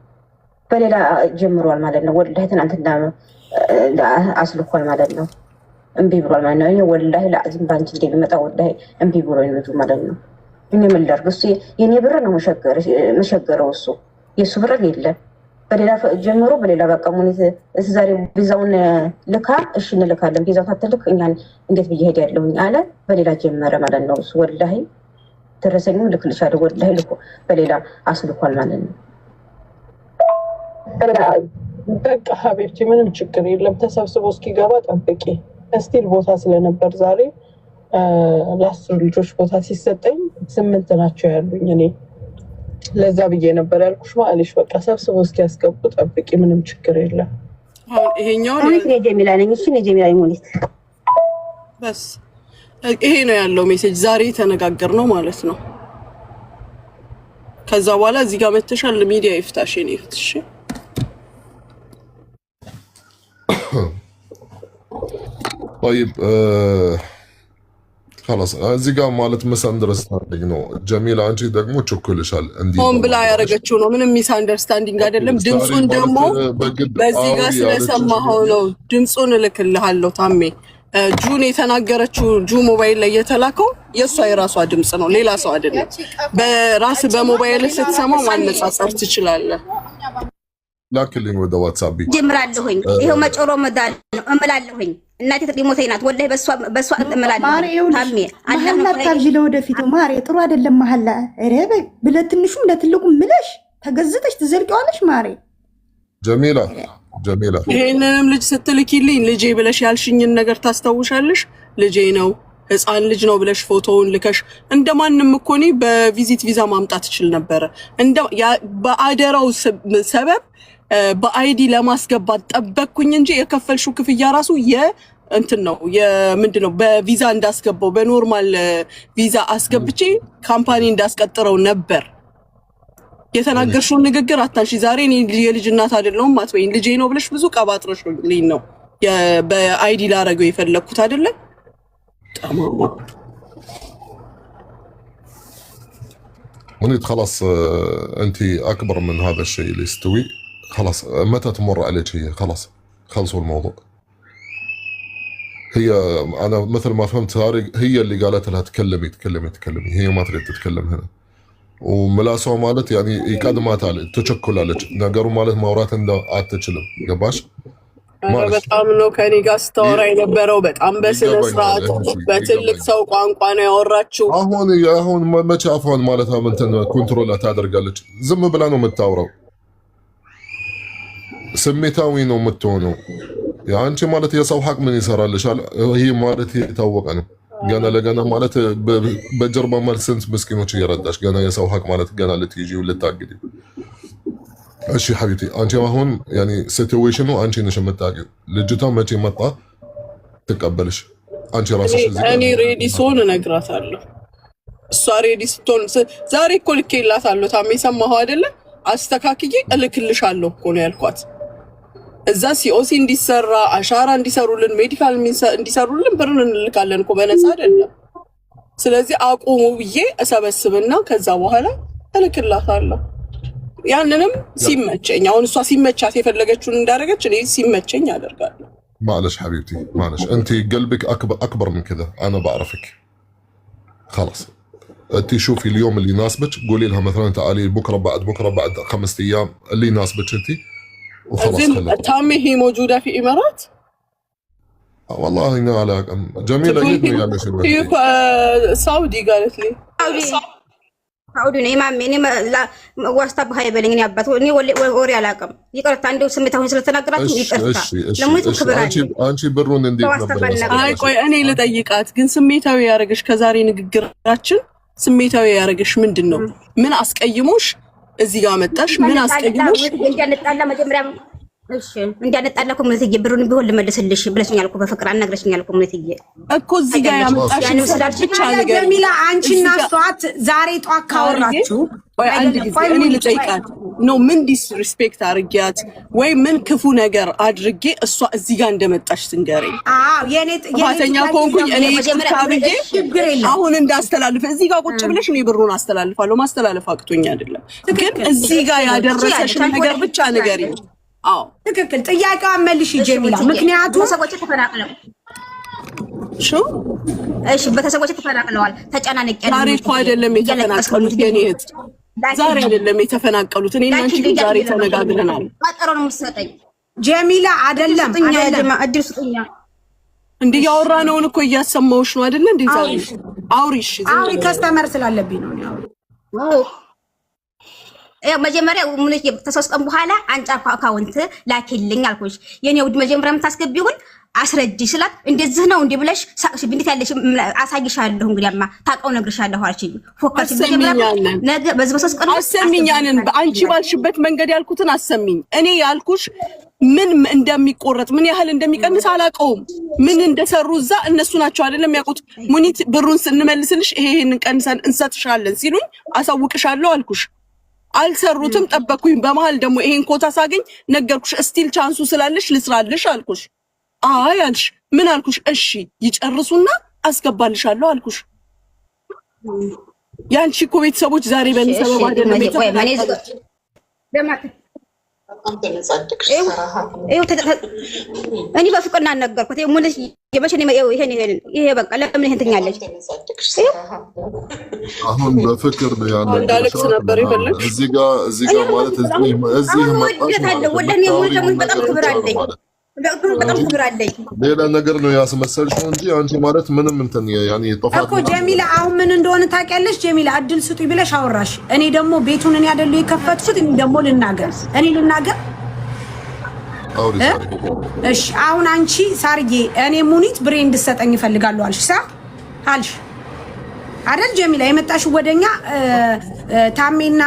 በሌላ ጀምሯል ማለት ነው። ወላሂ ትናንትና አስልኳል ማለት ነው። እምቢ ብሏል ማለት ነው። እኔ ወላሂ ለአዚም ባንክ እንደሚመጣ ወላሂ እምቢ ብሎኝ ነው ማለት ነው። እኔ ምን ላድርግ? እሱ የኔ ብር ነው መሸገረው። እሱ የሱ ብር የለ በሌላ ጀምሮ በሌላ በቃ ሙኒት ዛሬ ቪዛውን ልካ እሺ እንልካለን። ቪዛው ታትልክ እኛን እንዴት ብዬ ሄድ ያለሁኝ አለ። በሌላ ጀመረ ማለት ነው። እሱ ወላሂ ደረሰኝ ልክልሻለሁ። ወላሂ ልኮ በሌላ አስልኳል ማለት ነው። በቃ ሀቢብቲ ምንም ችግር የለም። ተሰብስቦ እስኪገባ ጠብቂ። እስቲል ቦታ ስለነበር ዛሬ ለ10 ልጆች ቦታ ሲሰጠኝ 8 ናቸው ያሉኝ። እኔ ለዛ ብዬ ነበር ያልኩሽ ማለሽ። በቃ ሰብስቦ እስኪያስገቡ ጠብቂ፣ ምንም ችግር የለም። ይሄኛው ሙኒት የጀሚላ ነኝ። እሺ የጀሚላ ሙኒት በስ ይሄ ነው ያለው ሜሴጅ። ዛሬ ተነጋገርነው ማለት ነው። ከዛ በኋላ እዚህ ጋር መተሻል ሚዲያ ይፍታሽ ነው ይፍትሽ። طيب خلاص እዚህ ጋር ማለት ሚስ አንደርስታንዲንግ ነው። ጀሚላ አንቺ ደግሞ ቸኩልሻል። ሆን ብላ ያረገችው ነው። ምንም ሚስ አንደርስታንዲንግ አይደለም። ድምጹን ደግሞ በዚህ ጋር ስለሰማኸው ነው። ድምጹን እልክልሃለሁ ታሜ። ጁን የተናገረችው ጁ ሞባይል ላይ የተላከው የሷ የራሷ ድምጽ ነው፣ ሌላ ሰው አይደለም። በራስ በሞባይል ስትሰማው ማነጻጸር ትችላለህ። ላክልኝ ወደ ዋትስአፕ ጀምራለሁኝ። ይሄው መጮሮ መዳል ነው እምላለሁኝ። እናቴ ሞተኝ ናት ወላሂ በሷ እምላለሁ። ታሜ አላህ ታብጂ ለወደፊቱ ማሬ ጥሩ አይደለም። መሐላ ረበ ብለትንሹም ለትልቁም ምለሽ ተገዝተሽ ትዘልቂዋለሽ ማሬ። ጀሚላ ይሄንንም ልጅ ስትልኪልኝ ልጄ ብለሽ ያልሽኝን ነገር ታስታውሻለሽ? ልጄ ነው ህፃን ልጅ ነው ብለሽ ፎቶውን ልከሽ እንደማንም እኮ እኔ በቪዚት ቪዛ ማምጣት ይችል ነበረ። በአደራው ሰበብ በአይዲ ለማስገባት ጠበቅኩኝ እንጂ የከፈልሽው ክፍያ ራሱ እንትን ነው የምንድነው በቪዛ እንዳስገባው በኖርማል ቪዛ አስገብቼ ካምፓኒ እንዳስቀጥረው ነበር። የተናገርሽውን ንግግር አታንሺ። ዛሬ እኔ የልጅ እናት አይደለሁም አትበይኝ። ልጄ ነው ብለሽ ብዙ ቀባጥረሽልኝ ነው በአይዲ ላረገው የፈለኩት አይደለ? تمام منيت خلاص انت اكبر من هذا الشيء اللي يستوي خلاص. متى تمر عليك هي خلاص خلصوا الموضوع. هي انا مثل ما فهمت هي اللي قالت لها تكلمي هي ما تريد تتكلم هنا وملاسو مالت يعني يقدمات على تشكل عليك نغرو مالت ማውራት አትችልም ገባሽ? በጣም ነው ከኔ ጋር ስታወራ የነበረው በጣም በስነ ስርዓት በትልቅ ሰው ቋንቋ ነው ያወራችው። አሁን መቼ አፏን ማለት እንትን ኮንትሮል ታደርጋለች? ዝም ብላ ነው የምታወራው። ስሜታዊ ነው የምትሆነው። አንቺ ማለት የሰው ሐቅ ምን ይሰራልሻል? ይሄ ማለት የታወቀ ነው። ገና ለገና ማለት በጀርባ ማለት ስንት ምስኪኖች እየረዳሽ ገና የሰው ሐቅ ማለት ገና ልትይጂው ልታግዲ። እሺ ሐቢብቲ አንቺ አሁን ያኒ ሲቹዌሽኑ አንቺ ነሽ የምታውቂው። ልጅቷ መቼ መጣ ተቀበልሽ? አንቺ ራስሽ እኔ ሬዲ ስሆን እነግራታለሁ። እሷ ሬዲ ስትሆን ዛሬ እኮ ልኬላታለሁ። ታሜ ሰማኸው አይደለ? አስተካክዬ እልክልሻለሁ እኮ ነው ያልኳት። እዛ ሲኦሲ እንዲሰራ አሻራ እንዲሰሩልን ሜዲካል እንዲሰሩልን ብርን እንልካለን እኮ በነፃ አይደለም። ስለዚህ አቁሙ ብዬ እሰበስብና ከዛ በኋላ እልክላታለሁ። ያንንም ሲመቸኝ አሁን እሷ ሲመቻት የፈለገችውን እንዳደረገች እኔ ሲመቸኝ አደርጋለሁ። معلش حبيبتي معلش انت قلبك اكبر من كذا انا بعرفك خلاص. انت شوفي اليوم اللي يناسبك قولي لها مثلا تعالي بكره بعد 5 ايام اللي يناسبك انت وخلاص. تامي هي موجوده في امارات والله هنا على جميله جدا يعني شو هي سعودي قالت لي سعودي ني مامي ني لا واسطه بهاي بلين يا ابات ني وري علاقم يقرت عندو سميتاو ስለተናገራችሁ ይቅርታ ለሙት ክብራችሁ አንቺ ብሩን እንዴት ነበር? አይ ቆይ እኔ ልጠይቃት ግን ስሜታዊ ያረጋሽ ከዛሬ ንግግራችን ስሜታዊ ያረጋሽ ምንድነው? ምን አስቀይሞሽ እዚህ ጋር መጣሽ? ምን አስቀይሞሽ? እንዲያነጣላ መጀመሪያ እሺ እንዲያነጣላ ኮሚኒቲ ብሩን ቢሆን ልመልስልሽ ብለሽኛል እኮ በፍቅር አናግረሽኛል እኮ ኮሚኒቲ እኮ እዚህ ጋር ያመጣሽ ብቻ ነገር ጀሚላ አንቺና ሷት ዛሬ ጧት ካወራችሁ ወይ አንድ ጊዜ እኔ ልጠይቃት ነው ምን ዲስሪስፔክት አድርጊያት ወይ ምን ክፉ ነገር አድርጌ እሷ እዚህ ጋር እንደመጣሽ ትንገረኝ። የኔ ጥፋተኛ ኮንኩኝ እኔ ታብዬ አሁን እንዳስተላልፍ እዚህ ጋር ቁጭ ብለሽ እኔ ብሩን አስተላልፋለሁ። ማስተላለፍ አቅቶኝ አይደለም ግን እዚህ ጋር ያደረሰሽ ነገር ብቻ ንገሪኝ። አዎ ትክክል። ጥያቄዋን መልሽ ጀሚላ። ምክንያቱም ሰዎች ተፈናቅለው እሺ በተሰቦች ተፈናቅለዋል። ተጨናነቀ ዛሬ እኮ አይደለም የተፈናቀሉት የኔ እህት፣ ዛሬ አይደለም የተፈናቀሉት። እኔና አንቺ ዛሬ ተነጋግረናል። ቀጠሮ ነው የምትሰጠኝ ጀሚላ። አይደለም እድል ስጡኛ። እንዴ ያወራነውን እኮ እያሰማሁሽ ነው አይደለ? እንዴ ዛሬ አውሪሽ አውሪ ከስተመር ስላለብኝ ነው ያው መጀመሪያ ምን ተሰስቀም በኋላ አንጫ አካውንት ላኪልኝ አልኩሽ። የኔ ውድ መጀመሪያ የምታስገቢውን አስረጂ ስላት እንደዚህ ነው እንዴ ብለሽ ሳቅሽ እንዴት ያለሽ አሳይሻለሁ እንግዲያማ ታውቀው ነግርሻለሁ አልሽኝ። ፎከስ መጀመሪያ ነገ በዝበሰስ ቀን አሰሚኛንን በአንቺ ባልሽበት መንገድ ያልኩትን አሰሚኝ። እኔ ያልኩሽ ምን እንደሚቆረጥ ምን ያህል እንደሚቀንስ አላውቀውም። ምን እንደሰሩ እዛ እነሱ ናቸው አይደለም ያውቁት። ሙኒት ብሩን ስንመልስልሽ ይሄን ቀንሰን እንሰጥሻለን ሲሉኝ አሳውቅሻለሁ አልኩሽ። አልሰሩትም፣ ጠበቁኝ። በመሃል ደግሞ ይሄን ኮታ ሳገኝ ነገርኩሽ። ስቲል ቻንሱ ስላለሽ ልስራልሽ አልኩሽ። አይ አልሽ። ምን አልኩሽ? እሺ ይጨርሱና አስገባልሻለሁ አልኩሽ። ያንቺ እኮ ቤተሰቦች ዛሬ በእኔ ሰበብ አይደለም እኔ በፍቅር እናነገርኩት ሙልሽ የመሸኔ ይሄ በቃ ለምን ይሄን ትኛለሽ? አሁን በፍቅር እንዳለቅስ ነበር ይፈልግ እዚህ ጋር ማለት እዚህ መጣሽ ወለኔ ሙሉ ለምን በጣም ክብር አለኝ በጣም ክብር አለኝ። ሌላ ነገር ነው ያስመሰልሽው እንጂ አንቺ ማለት ምንም እንትን ያኔ ጥፋት እኮ ጀሚላ አሁን ምን እንደሆነ ታውቂያለሽ? ጀሚላ እድል ስጡኝ ብለሽ አወራሽ። እኔ ደግሞ ቤቱን እኔ አይደለሁ የከፈትኩት። እኔ ደግሞ ልናገር እሺ አሁን አንቺ ሳርዬ እኔ ሙኒት ብሬ እንድትሰጠኝ እፈልጋለሁ አልሽ አይደል? ጀሚላ የመጣሽው ወደኛ ታሜና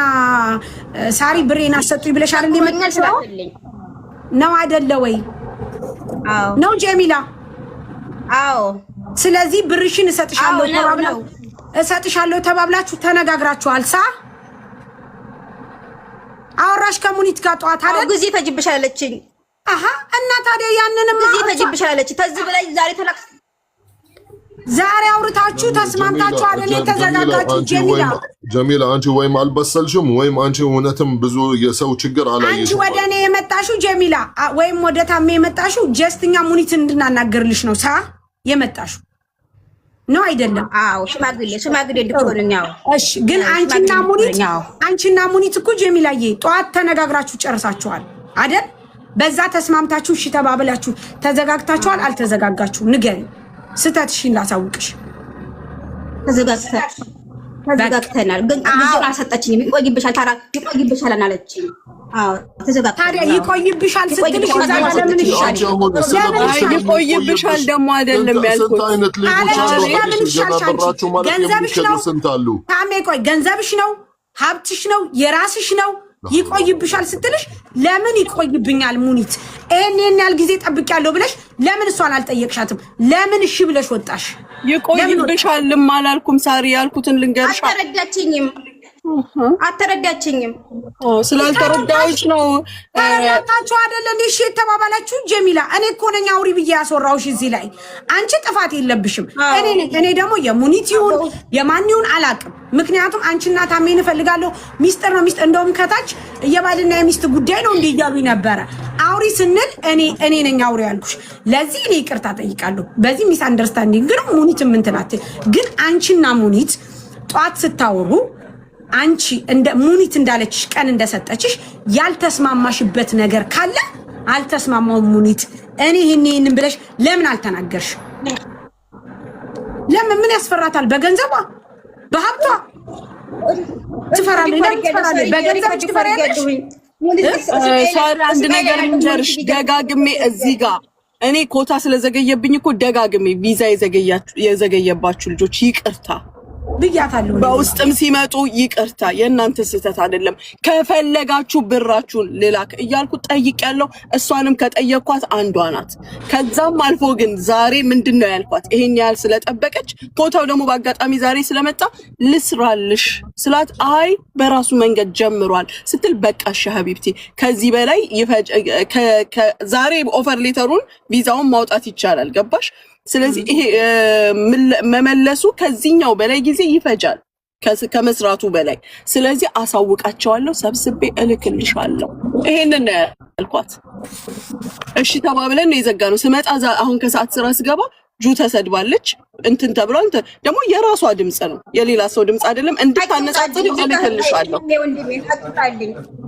ሳሪ ብሬን አሰጡኝ ብለሽ አይደል የመጣሽው ነው አይደለ ወይ? አዎ ነው ጀሚላ። አዎ ስለዚህ ብርሽን እሰጥሻለሁ ተባብላችሁ ተነጋግራችኋል። አወራሽ ከሙኒት ጋር ጠዋት አይደል? ጊዜ ፈጅብሻል አለችኝ። አሃ እና ታዲያ ያንንም ጊዜ ፈጅብሻል አለችኝ። ተዚህ በላይ ዛሬ አውርታችሁ ተስማምታችሁ አይደል የተዘጋጋችሁ? ጀሚላ አንቺ ወይም አልበሰልሽም ወይም አንቺ እውነትም ብዙ የሰው ችግር አላየሽም። አንቺ ወደ እኔ የመጣሽው ጀሚላ ወይም ወደ ታሜ የመጣሽው ጀስትኛ ሙኒትን እንድናናገርልሽ ነው የመጣሽው ነው አይደለም? አዎ ሽማግሌ እንድትሆንኛው። እሺ ግን አንቺና ሙኒት እኮ ጀሚላዬ ጠዋት ተነጋግራችሁ ጨርሳችኋል አይደል? በዛ ተስማምታችሁ እሺ ተባብላችሁ ተዘጋግታችኋል አልተዘጋጋችሁ? ንገሪኝ። ስተትሽን ላሳውቅሽ። ተዘጋግተናል ግን ብዙ አልሰጠችኝም። ይቆይብሻል አላለችኝ። አዎ ተዘጋግተናል። ታዲያ ይቆይብሻል ስትልሽ ለምን ይቆይብሻል ደግሞ አይደለም ያልኩት። ገንዘብሽ ነው ታሜ፣ ቆይ ገንዘብሽ ነው ሀብትሽ ነው የራስሽ ነው። ይቆይብሻል ስትልሽ ለምን ይቆይብኛል ሙኒት እኔን ያህል ጊዜ ጠብቂያለሁ ብለሽ ለምን እሷን አልጠየቅሻትም? ለምን እሺ ብለሽ ወጣሽ? ይቆይብሻልም አላልኩም ሳሪ፣ ያልኩትን ልንገርሽ። አተረዳችኝም። ስላልተረዳች ነው። ተረዳታችሁ አይደል እንዴ? እሺ ተባባላችሁ። ጀሚላ እኔ እኮ ነኝ አውሪ ብዬ ያስወራውሽ እዚህ ላይ። አንቺ ጥፋት የለብሽም። እኔ ደግሞ የሙኒት ይሁን የማን ይሁን አላውቅም። ምክንያቱም አንቺና ታሜን እፈልጋለሁ ሚስጥር ነው እንደውም ከታች የባልና የሚስት ጉዳይ ነው እንዴ እያሉኝ ነበረ። አውሪ ስንል እኔ ነኝ አውሪ ያልኩሽ። ለዚህ እኔ ይቅርታ ጠይቃለሁ። በዚህ ሚስ አንደርስታንዲንግ ግን ሙኒት ምን ትላት? ግን አንቺና ሙኒት ጧት ስታወሩ አንቺ እንደ ሙኒት እንዳለችሽ ቀን እንደሰጠችሽ ያልተስማማሽበት ነገር ካለ አልተስማማውም ሙኒት እኔ ይሄንን ብለሽ ለምን አልተናገርሽ? ለምን ምን ያስፈራታል? በገንዘቧ በሀብቷ ትፈራለች። በገንዘብ ትፈራለች። ሳሪ አንድ ነገር ልንገርሽ፣ ደጋግሜ እዚህ ጋር እኔ ኮታ ስለዘገየብኝ እኮ ደጋግሜ ቪዛ የዘገየባችሁ ልጆች ይቅርታ ብያታለሁ። በውስጥም ሲመጡ ይቅርታ፣ የእናንተ ስህተት አይደለም። ከፈለጋችሁ ብራችሁን ልላክ እያልኩ ጠይቄያለሁ። እሷንም ከጠየኳት አንዷ ናት። ከዛም አልፎ ግን ዛሬ ምንድነው ያልኳት? ይሄን ያህል ስለጠበቀች ፎቶው ደግሞ በአጋጣሚ ዛሬ ስለመጣ ልስራልሽ ስላት አይ በራሱ መንገድ ጀምሯል ስትል በቃሽ ሀቢብቲ ከዚህ በላይ ዛሬ ኦፈር ሌተሩን ቪዛውን ማውጣት ይቻላል። ገባሽ? ስለዚህ ይሄ መመለሱ ከዚህኛው በላይ ጊዜ ይፈጃል ከመስራቱ በላይ። ስለዚህ አሳውቃቸዋለሁ፣ ሰብስቤ እልክልሻለሁ። ይሄንን ያልኳት እሺ ተባብለን ነው የዘጋነው። ስመጣ አሁን ከሰዓት ስራ ስገባ ጁ ተሰድባለች እንትን ተብሏል። ደግሞ የራሷ ድምጽ ነው የሌላ ሰው ድምጽ አይደለም። እንድታነጻጽሪ እልክልሻለሁ።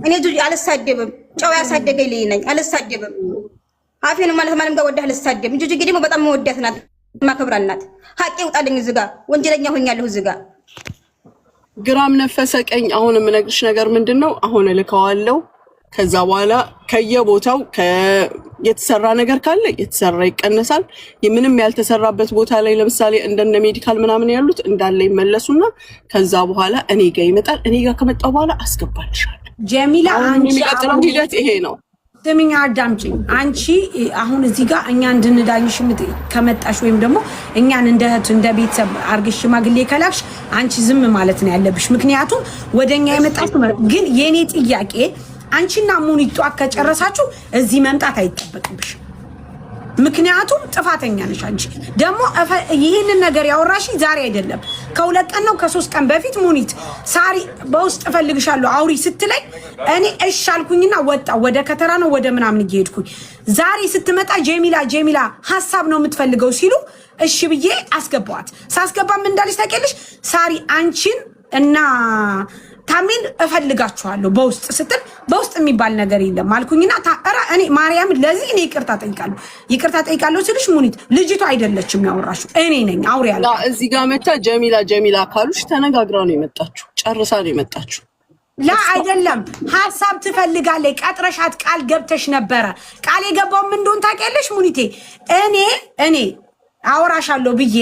እኔ ጁ አልሳደብም፣ ጨው ያሳደገኝ ልጅ ነኝ። አልሳደብም አፌን ማለት ማንም ጋር ወዳህ ልሳደብ እንጂ ጅግ ደግሞ በጣም መወዳት ናት፣ ማከብራት ናት። ሀቄ ውጣልኝ። እዚህ ጋር ወንጀለኛ ሆኛለሁ። እዚህ ጋር ግራም ነፈሰ ቀኝ። አሁን የምነግርሽ ነገር ምንድነው? አሁን እልከዋለሁ። ከዛ በኋላ ከየቦታው የተሰራ ነገር ካለ የተሰራ ይቀነሳል። ምንም ያልተሰራበት ቦታ ላይ ለምሳሌ እንደነ ሜዲካል ምናምን ያሉት እንዳለ ይመለሱና ከዛ በኋላ እኔ ጋር ይመጣል። እኔ ጋር ከመጣው በኋላ አስገባልሻለሁ። ጀሚላ አንቺ የሚቀጥለው ሂደት ይሄ ነው። ስሚኝ አዳምጪኝ። አንቺ አሁን እዚህ ጋር እኛ እንድንዳኝሽ ከመጣሽ ወይም ደግሞ እኛን እንደ እህት እንደ ቤተሰብ አርግሽ ሽማግሌ ከላክሽ አንቺ ዝም ማለት ነው ያለብሽ። ምክንያቱም ወደኛ የመጣሽ ግን የኔ ጥያቄ አንቺና ሙኒት ጧት ከጨረሳችሁ እዚህ መምጣት አይጠበቅብሽ። ምክንያቱም ጥፋተኛ ነሽ አንቺ። ደግሞ ይህንን ነገር ያወራሽ ዛሬ አይደለም ከ2 ቀን ነው ከ3 ቀን በፊት ሙኒት ሳሪ በውስጥ እፈልግሻለሁ አውሪ ስትለኝ እኔ እሺ አልኩኝና ወጣ ወደ ከተራ ነው ወደ ምናምን እየሄድኩኝ ዛሬ ስትመጣ ጀሚላ ሐሳብ ነው የምትፈልገው ሲሉ እሺ ብዬ አስገባዋት። ሳስገባ ምን እንዳለች ታውቂያለሽ? ሳሪ አንቺን እና ታሚን እፈልጋችኋለሁ በውስጥ ስትል በውስጥ የሚባል ነገር የለም አልኩኝና ታራ እኔ ማርያም ለዚህ እኔ ይቅርታ ጠይቃለሁ ስልሽ ሙኒት ልጅቷ አይደለችም ያወራሽው እኔ ነኝ አውሪ ያለ እዚህ ጋር መታ ጀሚላ ካሉሽ ተነጋግራ ነው የመጣችሁ ጨርሳ ነው የመጣችሁ ላ አይደለም ሐሳብ ትፈልጋለች ቀጥረሻት ቃል ገብተሽ ነበረ ቃል የገባው ምን እንደሆነ ታውቂያለሽ ሙኒቴ እኔ አወራሻለሁ ብዬ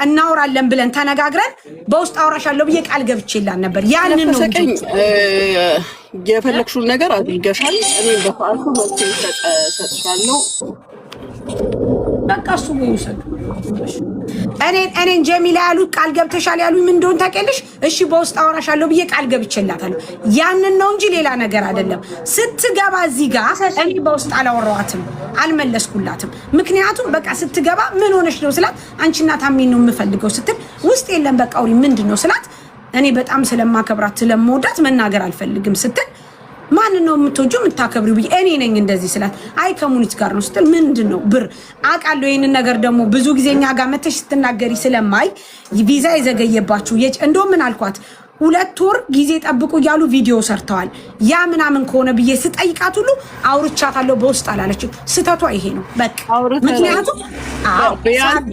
እናወራለን ብለን ተነጋግረን በውስጥ አወራሻለሁ ብዬ ቃል ገብቼላን ነበር ያንን ነው የፈለግሽው ነገር አድርገሻል እኔ በፋልኩ ወጥቼ ሰጥሻለሁ በቃ እሱ ነው ይሰጥ እኔ ጀሚላ ያሉት ቃል ገብተሻል ያሉኝ ምን እንደሆነ ታውቂያለሽ እሺ በውስጥ አወራሻለሁ ብዬ ቃል ገብቼላታለሁ ያንን ነው እንጂ ሌላ ነገር አይደለም ስትገባ እዚህ ጋር እኔ በውስጥ አላወራዋትም አልመለስኩላትም ምክንያቱም በቃ ስትገባ ምን ሆነሽ ነው ስላት አንቺና ታሚን ነው የምፈልገው ስትል ውስጥ የለም በቃ አውሪ ምንድነው ስላት እኔ በጣም ስለማከብራት ስለምወዳት መናገር አልፈልግም ስትል ማን ነው የምትወጂው የምታከብሪው ብዬ እኔ ነኝ እንደዚህ ስላት አይ ከሙኒት ጋር ነው ስትል ምንድነው ብር አቃለው ይሄንን ነገር ደግሞ ብዙ ጊዜኛ ጋር መተሽ ስትናገሪ ስለማይ ቪዛ ይዘገየባችሁ እንደው ምን አልኳት 2 ወር ጊዜ ጠብቁ ያሉ ቪዲዮ ሰርተዋል ያ ምናምን ከሆነ ብዬ ስጠይቃት ሁሉ አውርቻታለሁ በውስጥ አላለችም ስተቷ ይሄ ነው በቃ ምክንያቱም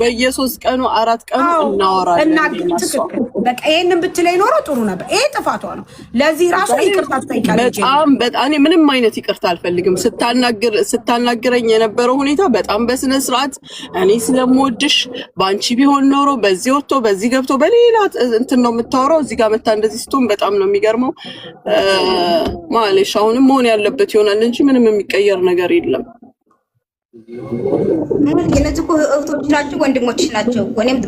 በየ3 ቀኑ 4 ቀኑ እናወራለን ትክክል በቃ ይሄንን ብትለይ ኖሮ ጥሩ ነበር ይሄ ጥፋቷ ነው ለዚህ ራሱ ይቅርታ ትጠይቃለች በጣም እኔ ምንም አይነት ይቅርታ አልፈልግም ስታናግረኝ የነበረው ሁኔታ በጣም በስነ ስርዓት እኔ ስለምወድሽ ባንቺ ቢሆን ኖሮ በዚህ ወጥቶ በዚህ ገብቶ በሌላ እንትን ነው የምታወራው እዚህ ጋር መታ እንደዚህ ስቱም በጣም ነው የሚገርመው ማለሽ አሁንም መሆን ያለበት ይሆናል እንጂ ምንም የሚቀየር ነገር የለም የነዚህ እኮ እህቶች ናቸው ወንድሞች ናቸው ወኔም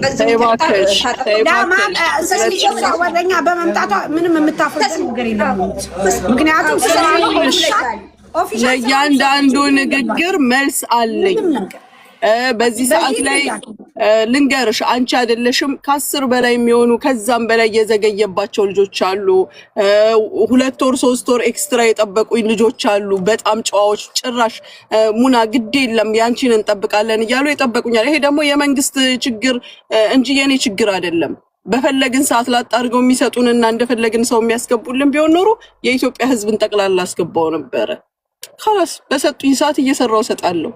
ወደኛ በመምጣቷ ምንም የምታፈርስ ነገር የለም ምክንያቱም ለእያንዳንዱ ንግግር መልስ አለኝ በዚህ ሰዓት ላይ ልንገርሽ አንቺ አይደለሽም ከ10 በላይ የሚሆኑ ከዛም በላይ የዘገየባቸው ልጆች አሉ 2 ወር 3 ወር ኤክስትራ የጠበቁኝ ልጆች አሉ በጣም ጨዋዎች ጭራሽ ሙና ግድ የለም ያንቺን እንጠብቃለን እያሉ የጠበቁኛል ይሄ ደግሞ የመንግስት ችግር እንጂ የኔ ችግር አይደለም በፈለግን ሰዓት ላጣርገው የሚሰጡንና እንደፈለግን ሰው የሚያስገቡልን ቢሆን ኖሮ የኢትዮጵያ ህዝብን ጠቅላላ አስገባው ነበር خلاص በሰጡኝ ሰዓት እየሰራው ሰጣለሁ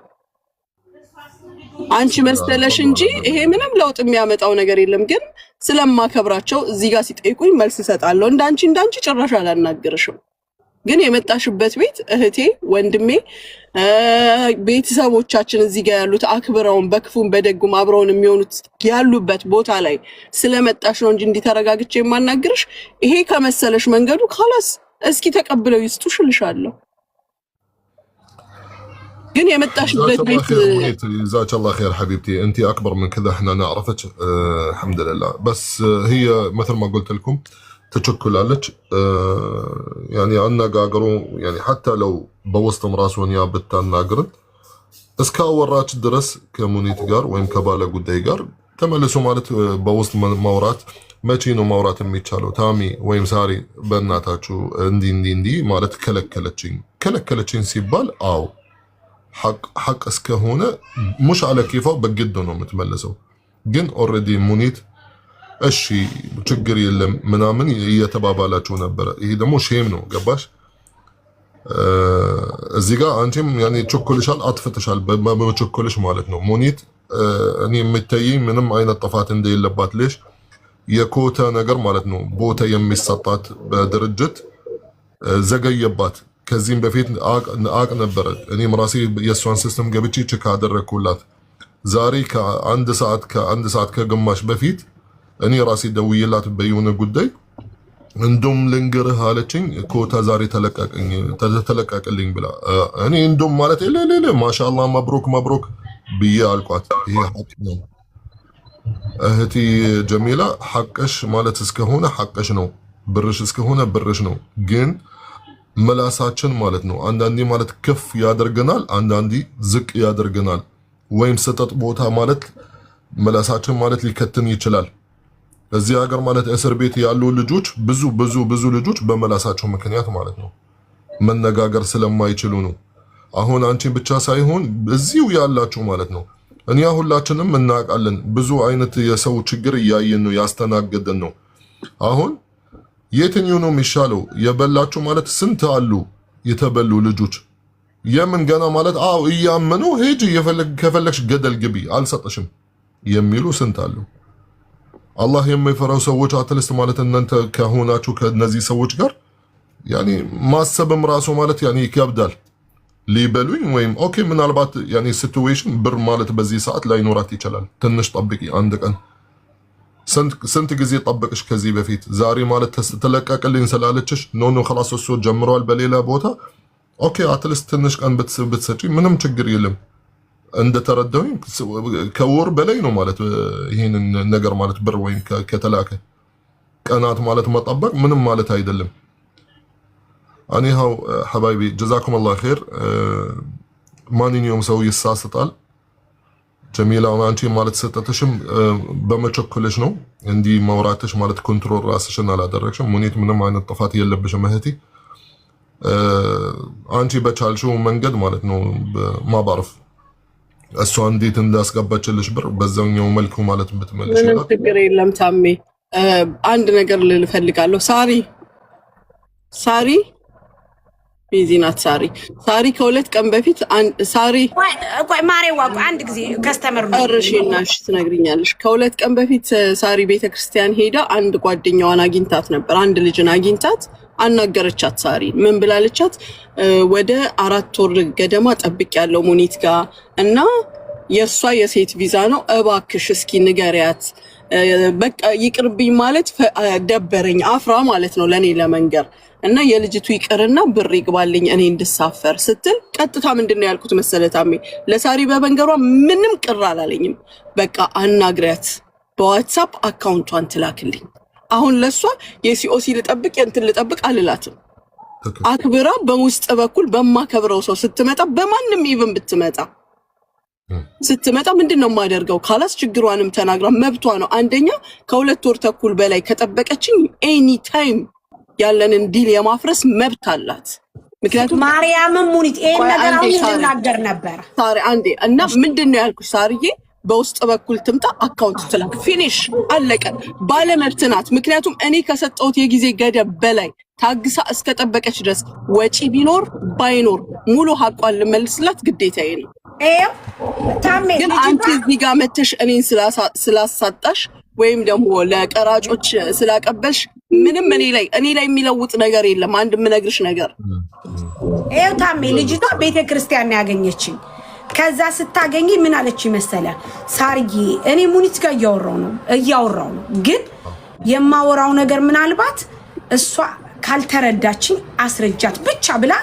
አንቺ መስተለሽ እንጂ ይሄ ምንም ለውጥ የሚያመጣው ነገር የለም ግን ስለማከብራቸው እዚህ ጋር ሲጠይቁኝ መልስ ሰጣለሁ እንዳንቺ ጭራሽ አላናገርሽም ግን የመጣሽበት ቤት እህቴ ወንድሜ ቤተሰቦቻችን እዚህ ጋር ያሉት አክብረውን በክፉም በደጉም አብረውን የሚሆኑት ያሉበት ቦታ ላይ ስለመጣሽ ነው እንጂ እንዲተረጋግቼ የማናገርሽ ይሄ ከመሰለሽ መንገዱ خلاص እስኪ ተቀብለው ይስጡሽልሻለሁ ግን የመጣሽበት ቤት جزاك الله خير حبيبتي انت اكبر من كذا احنا نعرفك الحمد لله بس هي مثل ما قلت لكم تشكلالك يعني አነጋገሩ يعني حتى لو በውስጥም ራስዎን ያ ብታናግሩት እስካወራች ድረስ ከሙኒት ጋር ወይም ከባለ ጉዳይ ጋር ተመልሶ ማለት በውስጥ ማውራት መቼ ነው ማውራት የሚቻለው ታሚ ወይም ሳሪ በእናታችሁ እንዲ ማለት ከለከለችኝ ሲባል አው حق እስከሆነ مش على كيفه بجد ነው የምትመለሰው ግን ኦሬዲ ሙኒት እሺ ችግር የለም ምናምን እየተባባላችሁ ነበር ይሄ ደግሞ ሼም ነው ገባሽ እዚህ ጋር አንቺም ያኔ ቸኮልሻል አጥፍተሻል በመቸኮልሽ ማለት ነው ሙኒት እኔ የምትተይ ምንም አይነት ጥፋት እንደሌለባት ለሽ የኮታ ነገር ማለት ነው ቦታ የሚሰጣት በድርጅት ዘገየባት ከዚህም በፊት አቅ ነበር እኔም ራሴ የሷን ሲስተም ገብቼ ቼክ አደረኩላት ዛሬ ከአንድ ሰዓት ከግማሽ በፊት እኔ ራሴ ደውዬላት በየሆነ ጉዳይ እንደም ልንገርህ አለችኝ ኮታ ዛሬ ተለቀቀልኝ ብላ እኔ እንደም ማለት ለለ ማሻአላህ መብሩክ ብዬ አልኳት ይሄ ሐቅ ነው እህቲ ጀሚላ ሐቅሽ ማለት እስከሆነ ሐቅሽ ነው ብርሽ እስከሆነ ብርሽ ነው ግን መላሳችን ማለት ነው አንዳንዴ ማለት ከፍ ያደርገናል አንዳንዴ ዝቅ ያደርገናል ወይም ስጠጥ ቦታ ማለት መላሳችን ማለት ሊከትን ይችላል። እዚህ ሀገር ማለት እስር ቤት ያሉ ልጆች ብዙ ልጆች በመላሳቸው ምክንያት ማለት ነው መነጋገር ስለማይችሉ ነው። አሁን አንቺ ብቻ ሳይሆን እዚሁ ያላችሁ ማለት ነው። እኛ ሁላችንም እናውቃለን። ብዙ አይነት የሰው ችግር እያየን ነው ያስተናገደን ነው። አሁን የትኛው ነው የሚሻለው? የበላችሁ ማለት ስንት አሉ የተበሉ ልጆች የምን ገና ማለት እያመኑ ሄጂ ከፈለግሽ ገደል ግቢ አልሰጠሽም የሚሉ ስንት አሉ። አላህ የማይፈራው ሰዎች አትልስት ማለት እናንተ ከሆናችሁ ከነዚህ ሰዎች ጋር ያኒ ማሰብም ራሱ ማለት ያኒ ይከብዳል። ሊበሉኝ ወይም ኦኬ ምናልባት ያኒ ሲቹዌሽን ብር ማለት በዚህ ሰዓት ላይኖራት ይችላል። ትንሽ ጠብቂ አንድ ቀን ስንት ጊዜ ጠበቅሽ ከዚህ በፊት ዛሬ ማለት ተለቀቅልኝ ስላለችሽ ኖ خلاص እሱ ጀምሯል በሌላ ቦታ ኦኬ አትልስት ትንሽ ቀን ብትሰጪ ምንም ችግር የለም። እንደተረዳሁኝ ከወር በላይ ነው ማለት ይሄንን ነገር ማለት ብር ወይም ከተላከ ቀናት ማለት መጠበቅ ምንም ማለት አይደለም። አኒሃው ሐባይቢ ጀዛኩም አላህ ኸይር። ማንኛውም ሰው ይሳሳታል። ጀሚላ አንቺ ማለት ሰጠተሽም በመቸኮለሽ ነው እንዲህ ማውራትሽ ማለት ኮንትሮል ራስሽን አላደረግሽም። ሙኒት ምንም አይነት ጥፋት የለብሽም እህቴ። አንቺ በቻልሽው መንገድ ማለት ነው ማባረፍ እሷ እንዴት እንዳስገባችልሽ ብር በዛኛው መልኩ ማለት ብትመልሽ ምንም ችግር የለም። ታሜ አንድ ነገር ልል ፈልጋለሁ። ሳሪ ቤዚናት ሳሪ ከሁለት ቀን በፊት ሳሪ ቆይ ማሬዋ አንድ ጊዜ ከስተመር ነው እርሽናሽ ትነግሪኛለሽ። ከሁለት ቀን በፊት ሳሪ ቤተክርስቲያን ሄዳ አንድ ጓደኛዋን አግኝታት ነበር። አንድ ልጅን አግኝታት አናገረቻት። ሳሪ ምን ብላለቻት? ወደ 4 ወር ገደማ ጠብቅ ያለው ሙኒት ጋር እና የሷ የሴት ቪዛ ነው እባክሽ እስኪ ንገሪያት። በቃ ይቅርብኝ ማለት ደበረኝ አፍራ ማለት ነው ለኔ ለመንገር እና የልጅቱ ይቅርና ብር ይግባልኝ እኔ እንድሳፈር ስትል ቀጥታ ምንድነው ያልኩት መሰለታሜ ለሳሪ በመንገሯ ምንም ቅር አላለኝም። በቃ አናግሪያት በዋትስአፕ አካውንቷን ትላክልኝ። አሁን ለሷ የሲኦሲ ልጠብቅ እንትን ልጠብቅ አልላትም። አክብራ በውስጥ በኩል በማከብረው ሰው ስትመጣ በማንም ኢቭን ስትመጣ ምንድነው የማደርገው? ካላስ ችግሯንም ተናግራ መብቷ ነው። አንደኛ ከ2 ወር ተኩል በላይ ከጠበቀችኝ ኤኒ ታይም ያለንን ዲል የማፍረስ መብት አላት። ምክንያቱም ማርያምን ሙኒት ይሄን ነገር አሁን ልናገር ነበር ሳሪ አንዴ እና ምንድነው ያልኩሽ ሳሪዬ በውስጥ በኩል ትምጣ አካውንት ትላክ ፊኒሽ አለቀ። ባለመብት ናት። ምክንያቱም እኔ ከሰጠሁት የጊዜ ገደብ በላይ ታግሳ እስከጠበቀች ድረስ ወጪ ቢኖር ባይኖር ሙሉ ሐቋን ልመልስላት ግዴታዬ ነው። ታሜ ግን አንቺ እዚህ ጋር መተሽ እኔን ስላሳጣሽ ወይም ደግሞ ለቀራጮች ስላቀበልሽ ምንም እኔ ላይ የሚለውጥ ነገር የለም። አንድ የምነግርሽ ነገር ታሜ ልጅቷ ቤተክርስቲያን ያገኘችኝ ከዛ ስታገኝ ምን አለች መሰለ? ሳርዬ እኔ ሙኒት ጋር እያወራው ነው ግን የማወራው ነገር ምናልባት እሷ ካልተረዳችኝ አስረጃት ብቻ ብላ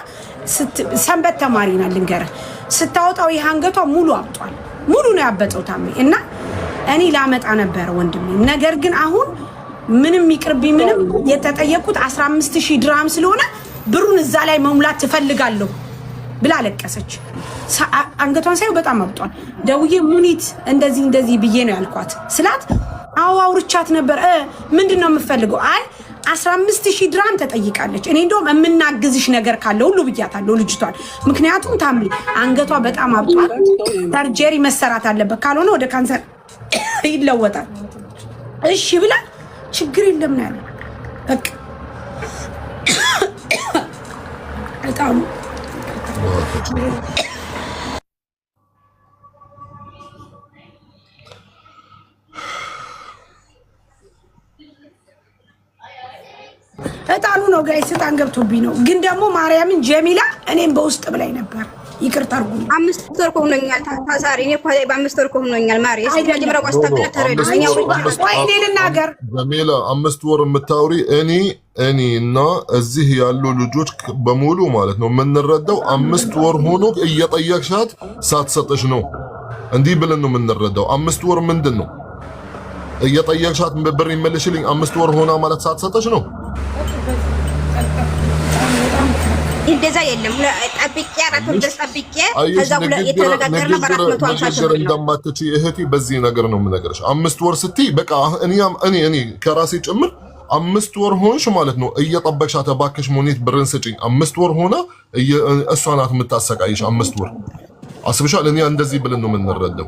ሰንበት ተማሪ ናት ልንገርህ። ስታወጣው ይሄ አንገቷ ሙሉ አብጧል። ሙሉ ነው ያበጠው ታሜ እና እኔ ላመጣ ነበር ወንድሜ። ነገር ግን አሁን ምንም ይቅርብኝ ምንም የተጠየቁት 15000 ድርሃም ስለሆነ ብሩን እዛ ላይ መሙላት ትፈልጋለሁ ብላ ለቀሰች። አንገቷን ሳይው በጣም አብጧል። ደውዬ ሙኒት እንደዚህ ብዬ ነው ያልኳት ስላት አውርቻት ነበር። ምንድነው የምፈልገው? አይ 15000 ድርሃም ተጠይቃለች። እኔ እንደውም የምናግዝሽ ነገር ካለ ሁሉ ብያታለሁ ልጅቷን። ምክንያቱም ታምሪ አንገቷ በጣም አብጧል። ሰርጀሪ መሰራት አለበት ካልሆነ ወደ ካንሰር ይለወጣል። እሺ ብላ ችግር የለም ነው ያለው። በቃ በጣም እጣኑ ነው ጋይ ስጣን ገብቶብኝ ነው። ግን ደግሞ ማርያምን ጀሚላ እኔም በውስጥ ብላይ ነበር። ይቅርታ አርጉኝ። 5 ወር ሆኖኛል ታሳሪ እኔ ኳይ በ5 ወር ሆኖኛል ማሪ እሺ መጀመሪያ ቆስታብለ ተረዳኛ ወይ ልናገር ጀሚላ 5 ወር የምታውሪ እኔ እና እዚህ ያሉ ልጆች በሙሉ ማለት ነው የምንረዳው 5 ወር ሆኖ እየጠየቅሻት ሳትሰጥሽ ነው። እንዲህ ብለን ነው የምንረዳው። 5 ወር ምንድን ነው እየጠየቅሻት ብር ይመልሽልኝ 5 ወር ሆና ማለት ሳትሰጥሽ ነው። እንደዛ የለም። ጠብቄ 4 ወር ድረስ ጠብቄ ከዛ የተነጋገርና በ450 ሺህ እንደማትች እህቴ በዚህ ነገር ነው የምነግርሽ። 5 ወር ስትይ በቃ እኔ ከራሴ ጭምር 5 ወር ሆንሽ ማለት ነው እየጠበቅሻት እባክሽ ሙኒት ብርን ስጪኝ 5 ወር ሆና እሷ ናት የምታሰቃይሽ 5 ወር አስብሻል። እኔ እንደዚህ ብለን ነው የምንረዳው።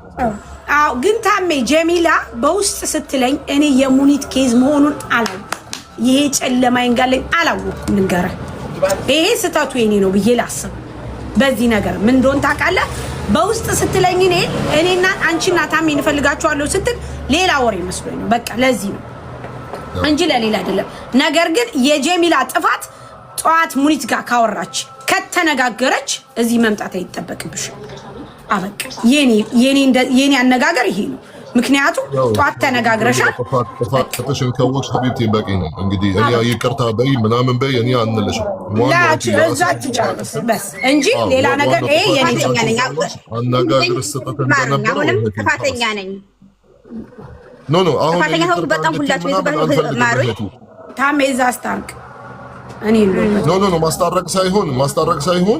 አዎ ግን ታሜ ጀሚላ በውስጥ ስትለኝ እኔ የሙኒት ኬዝ መሆኑን አላውቅም። ይሄ ጨለማ ይንጋለኝ አላወቅኩም። ልንገርህ ይሄ ስህተቱ የኔ ነው ብዬ ላስብ። በዚህ ነገር ምን እንደሆነ ታውቃለህ? በውስጥ ስትለኝ እኔና አንቺና ታሜ እንፈልጋቸዋለሁ ስትል ሌላ ወሬ መስሎኝ ነው። በቃ ለዚህ ነው እንጂ ለሌላ አይደለም። ነገር ግን የጀሚላ ጥፋት ጠዋት ሙኒት ጋር ካወራች ከተነጋገረች እዚህ መምጣት አይጠበቅብሽ። አበቃ። የኔ አነጋገር ይሄ ነው። ምክንያቱም ጠዋት ተነጋግረሻል። ጥፋትሽን ከወቅሽ ሀቢብቲ በቂ ነው። እንግዲህ እኔ ይቅርታ በይ ምናምን በይ እኔ አንልሽም። እዛች ጨርስ በስ እንጂ ሌላ ነገር ይሄ የኔ አነጋገር ስህተት እንደነበረ አሁንም ጥፋተኛ ነኝ። ኖ አሁን ጥፋተኛ ሆኖ በጣም ሁላችሁ ማሩኝ ታሜ እዛ አስታርቅ። እኔ ኖ ማስታረቅ ሳይሆን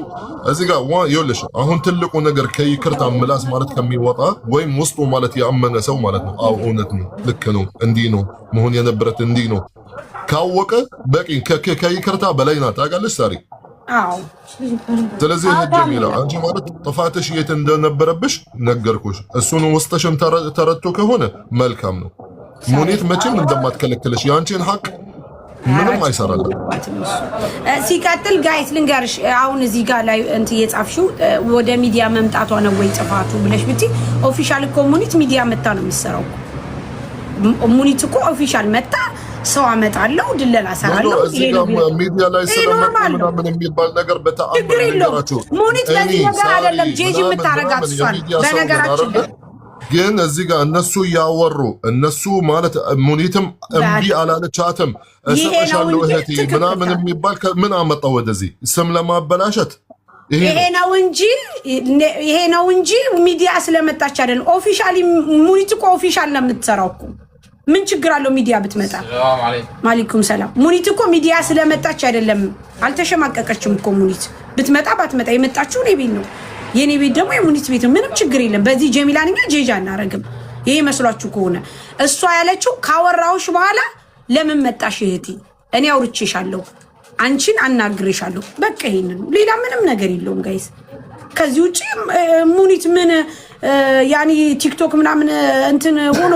እዚህ ጋር ይኸውልሽ አሁን ትልቁ ነገር ከይቅርታ ምላስ ማለት ከሚወጣ ወይም ውስጡ ማለት ያመነ ሰው ማለት ነው። አው እውነት ነው፣ ልክ ነው፣ እንዲህ ነው መሆን የነበረት እንዲህ ነው ካወቀ በቂ ከይቅርታ በላይ ናት። ታውቃለሽ ሳሪ። አዎ ስለዚህ ጀሚላ አንቺ ማለት ጥፋትሽ የት እንደነበረብሽ ነገርኩሽ። እሱን ውስጥሽን ተረድቶ ከሆነ መልካም ነው። ሙኒት መቼም እንደማትከለክልሽ ያንቺን ሀቅ ምንም አይሰራልም። ሲቀጥል ጋይስ ልንገርሽ አሁን እዚህ ጋር ላይ እንትን የጻፍሽው ወደ ሚዲያ መምጣቷ ነው ወይ ጥፋቱ ብለሽ ብቲ ኦፊሻል እኮ ሙኒት ሚዲያ መጣ ነው የሚሰራው። ሙኒት እኮ ኦፊሻል መጣ ሰው አመጣለሁ ድለላ ሰራለሁ። እዚህ ጋር ሚዲያ ላይ ስለመጣ ምናምን የሚባል ነገር በተአምር ነገራችሁ። ሙኒት ለዚህ ነገር አይደለም ጄጂ የምታረጋት እሷን በነገራችን ግን እዚህ ጋር እነሱ ያወሩ እነሱ ማለት ሙኒትም እምቢ አላለቻትም። እሰጥሻለሁ እህቴ ምናምን የሚባል ምን አመጣው ወደዚህ ስም ለማበላሸት? ይሄ ነው እንጂ ሚዲያ ስለመጣች አይደለም። ኦፊሻሊ ሙኒት እኮ ኦፊሻል ነው የምትሰራው እኮ ምን ችግር አለው ሚዲያ ብትመጣ? ማለይኩም ሰላም። ሙኒት እኮ ሚዲያ ስለመጣች አይደለም፣ አልተሸማቀቀችም እኮ ሙኒት። ብትመጣ ባትመጣ የመጣችው እኔ ቤት ነው። የኔ ቤት ደግሞ የሙኒት ቤት ነው። ምንም ችግር የለም። በዚህ ጀሚላንኛ ጄጃ እናረግም። ይሄ መስሏችሁ ከሆነ እሷ ያለችው ካወራውሽ በኋላ ለምን መጣሽ እህቴ? እኔ አውርቼሻለሁ፣ አንቺን አናግሬሻለሁ። በቃ ይሄንን ሌላ ምንም ነገር የለውም ጋይስ። ከዚህ ውጪ ሙኒት ምን ያኒ ቲክቶክ ምናምን እንትን ሆኖ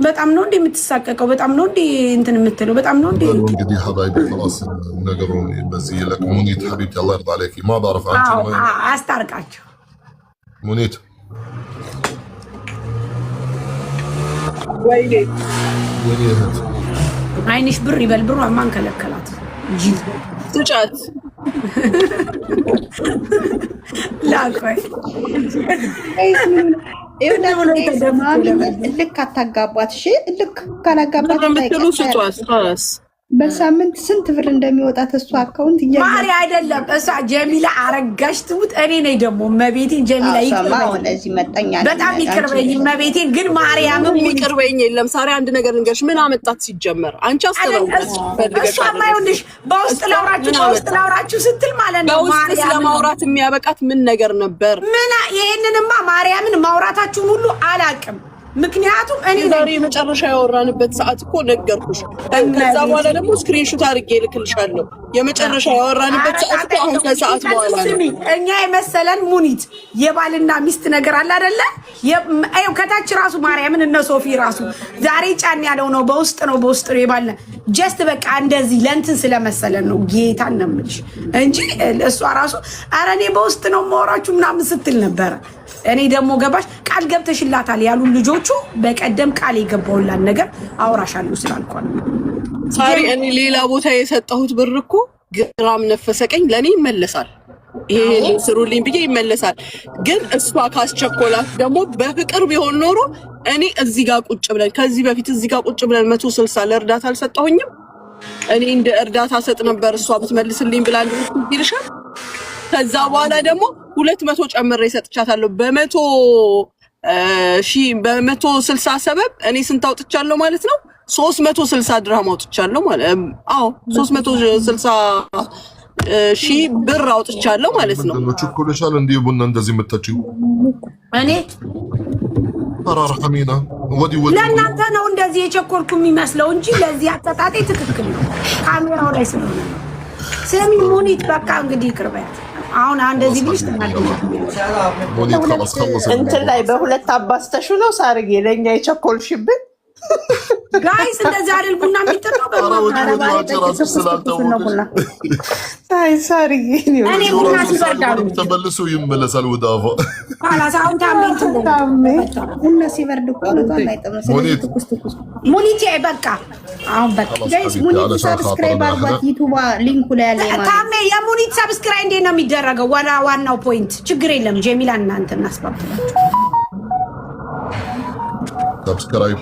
በጣም ነው እንዴ የምትሳቀቀው? በጣም ነው እንዴ እንትን የምትለው? በጣም ነው እንዴ እንግዲህ ሀባይቢ خلاص ነገሩ በዚህ ለክ ሙኒት ሀቢብቲ الله يرضى عليكي ما بعرف አንቺ አስታርቃችሁ ሙኒት ወይኔ አይንሽ ብር ይበል። ብሩ ማን ከለከላት? ጂ ትጫት ላቆይ ልክ አታጋቧት። እሺ ልክ ካላጋባት ምትሉስ በሳምንት ስንት ብር እንደሚወጣ ተሷ አካውንት ማሪ አይደለም እሷ ጀሚላ አረጋሽ ትሙት። እኔ ነኝ ደግሞ መቤቴን ጀሚላ በጣም ይቅርበኝ መቤቴን። ግን ማርያምም ይቅርበኝ የለም። ሳሪ አንድ ነገር ልንገርሽ። ምን አመጣት ሲጀመር? አንቺ አስተላልፈሽ እሷ ማይሆንሽ በውስጥ ላውራችሁ ስትል ማለት ነው። በውስጥ ለማውራት የሚያበቃት ምን ነገር ነበር? ምን ይሄንንማ ማርያምን ማውራታችሁን ሁሉ አላቅም። ምክንያቱም እኔ ዛሬ መጨረሻ ያወራንበት ሰዓት እኮ ነገርኩሽ። ከዛ በኋላ ደግሞ ስክሪንሾት አድርጌ ልክልሻለሁ። የመጨረሻ ያወራንበት ሰዓት እኮ አሁን ከሰዓት በኋላ ነው። እኛ የመሰለን ሙኒት የባልና ሚስት ነገር አለ አይደለ? አዩ ከታች ራሱ ማርያምን እነ ሶፊ ራሱ ዛሬ ጫን ያለው ነው በውስጥ ነው የባልና ጀስት በቃ እንደዚህ ለእንትን ስለመሰለን ነው። ጌታን ነው የምልሽ እንጂ እሷ ራሱ ኧረ እኔ በውስጥ ነው የማወራችሁ ምናምን ስትል ነበረ። እኔ ደግሞ ገባሽ ቃል ገብተሽላታል ያሉ ልጆቹ በቀደም ቃል የገባውላን ነገር አውራሻለሁ ስላልኳል። ሳሪ እኔ ሌላ ቦታ የሰጠሁት ብር እኮ ግራም ነፈሰቀኝ ለኔ ይመለሳል። ይሄ ስሩልኝ ብዬ ይመለሳል። ግን እሷ ካስቸኮላት ደግሞ በፍቅር ቢሆን ኖሮ እኔ እዚህ ጋር ቁጭ ብለን ከዚህ በፊት እዚህ ጋር ቁጭ ብለን 160 ለእርዳታ አልሰጠሁኝም። እኔ እንደ እርዳታ ሰጥ ነበር እሷ ብትመልስልኝ ብላ ይልሻል። ከዛ በኋላ ደግሞ 200 ጨምሬ ሰጥቻታለሁ። በ160 ሰበብ እኔ ስንት አውጥቻለሁ ማለት ነው? 360 ድርሃም አውጥቻለሁ ማለት አዎ 360 ሺህ ብር አውጥቻለሁ ማለት ነው። ችኮልሻል እንዴ ቡና እንደዚህ የምትጠጪው? እኔ ተራራሚና ወዲ ለእናንተ ነው እንደዚህ የቸኮልኩ የሚመስለው እንጂ ለዚህ አጠጣጤ ትክክል ነው። ካሜራው ላይ ስለሆነ ነው። ስሚ ሙኒት በቃ እንግዲህ ይቅርበያት። አሁን እንደዚህ ብልሽ እንትን ላይ በሁለት አባስተሹ ነው ሳርጌ ለእኛ የቸኮልሽብን ጋይስ እንደዚህ አይደል ቡና የሚጠጣው እኔ ቡና ሲበርዳሉ ተመልሶ ይመለሳል ወደ አፋ ካላሳውን ቡና ሲበርድ እኮ ነው ሙኒት በቃ አሁን በቃ ጋይስ ሙኒት ሰብስክራይብ አድርጓት ዩቲዩብ ሊንኩ ላይ ያለ ማለት ታሜ የሙኒት ሰብስክራይብ እንዴት ነው የሚደረገው? ዋናው ፖይንት ችግር የለም ጀሚላ እናንተ እናስባብላችሁ ሰብስክራይብ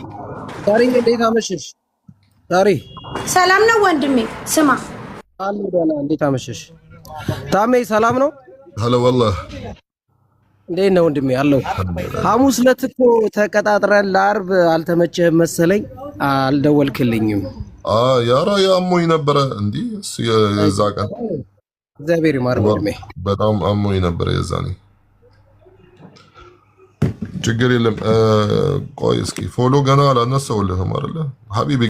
ዛሬ እንዴት አመሸሽ? ዛሬ ሰላም ነው ወንድሜ። ስማ አሉ ደህና። እንዴት አመሸሽ? ታሜ ሰላም ነው? ሄሎ والله እንዴት ነው ወንድሜ? አለው ሐሙስ ዕለት እኮ ተቀጣጥረን ለአርብ አልተመቸህም መሰለኝ አልደወልክልኝም። ያራ ያሞኝ ነበረ እንዴ የዛ ቀን እግዚአብሔር ይማር ወንድሜ። በጣም አሞኝ ነበረ የዛኔ። ችግር የለም። ቆይ እስኪ ፎሎ ገና አላነሳውልህም አይደለ ሀቢቢ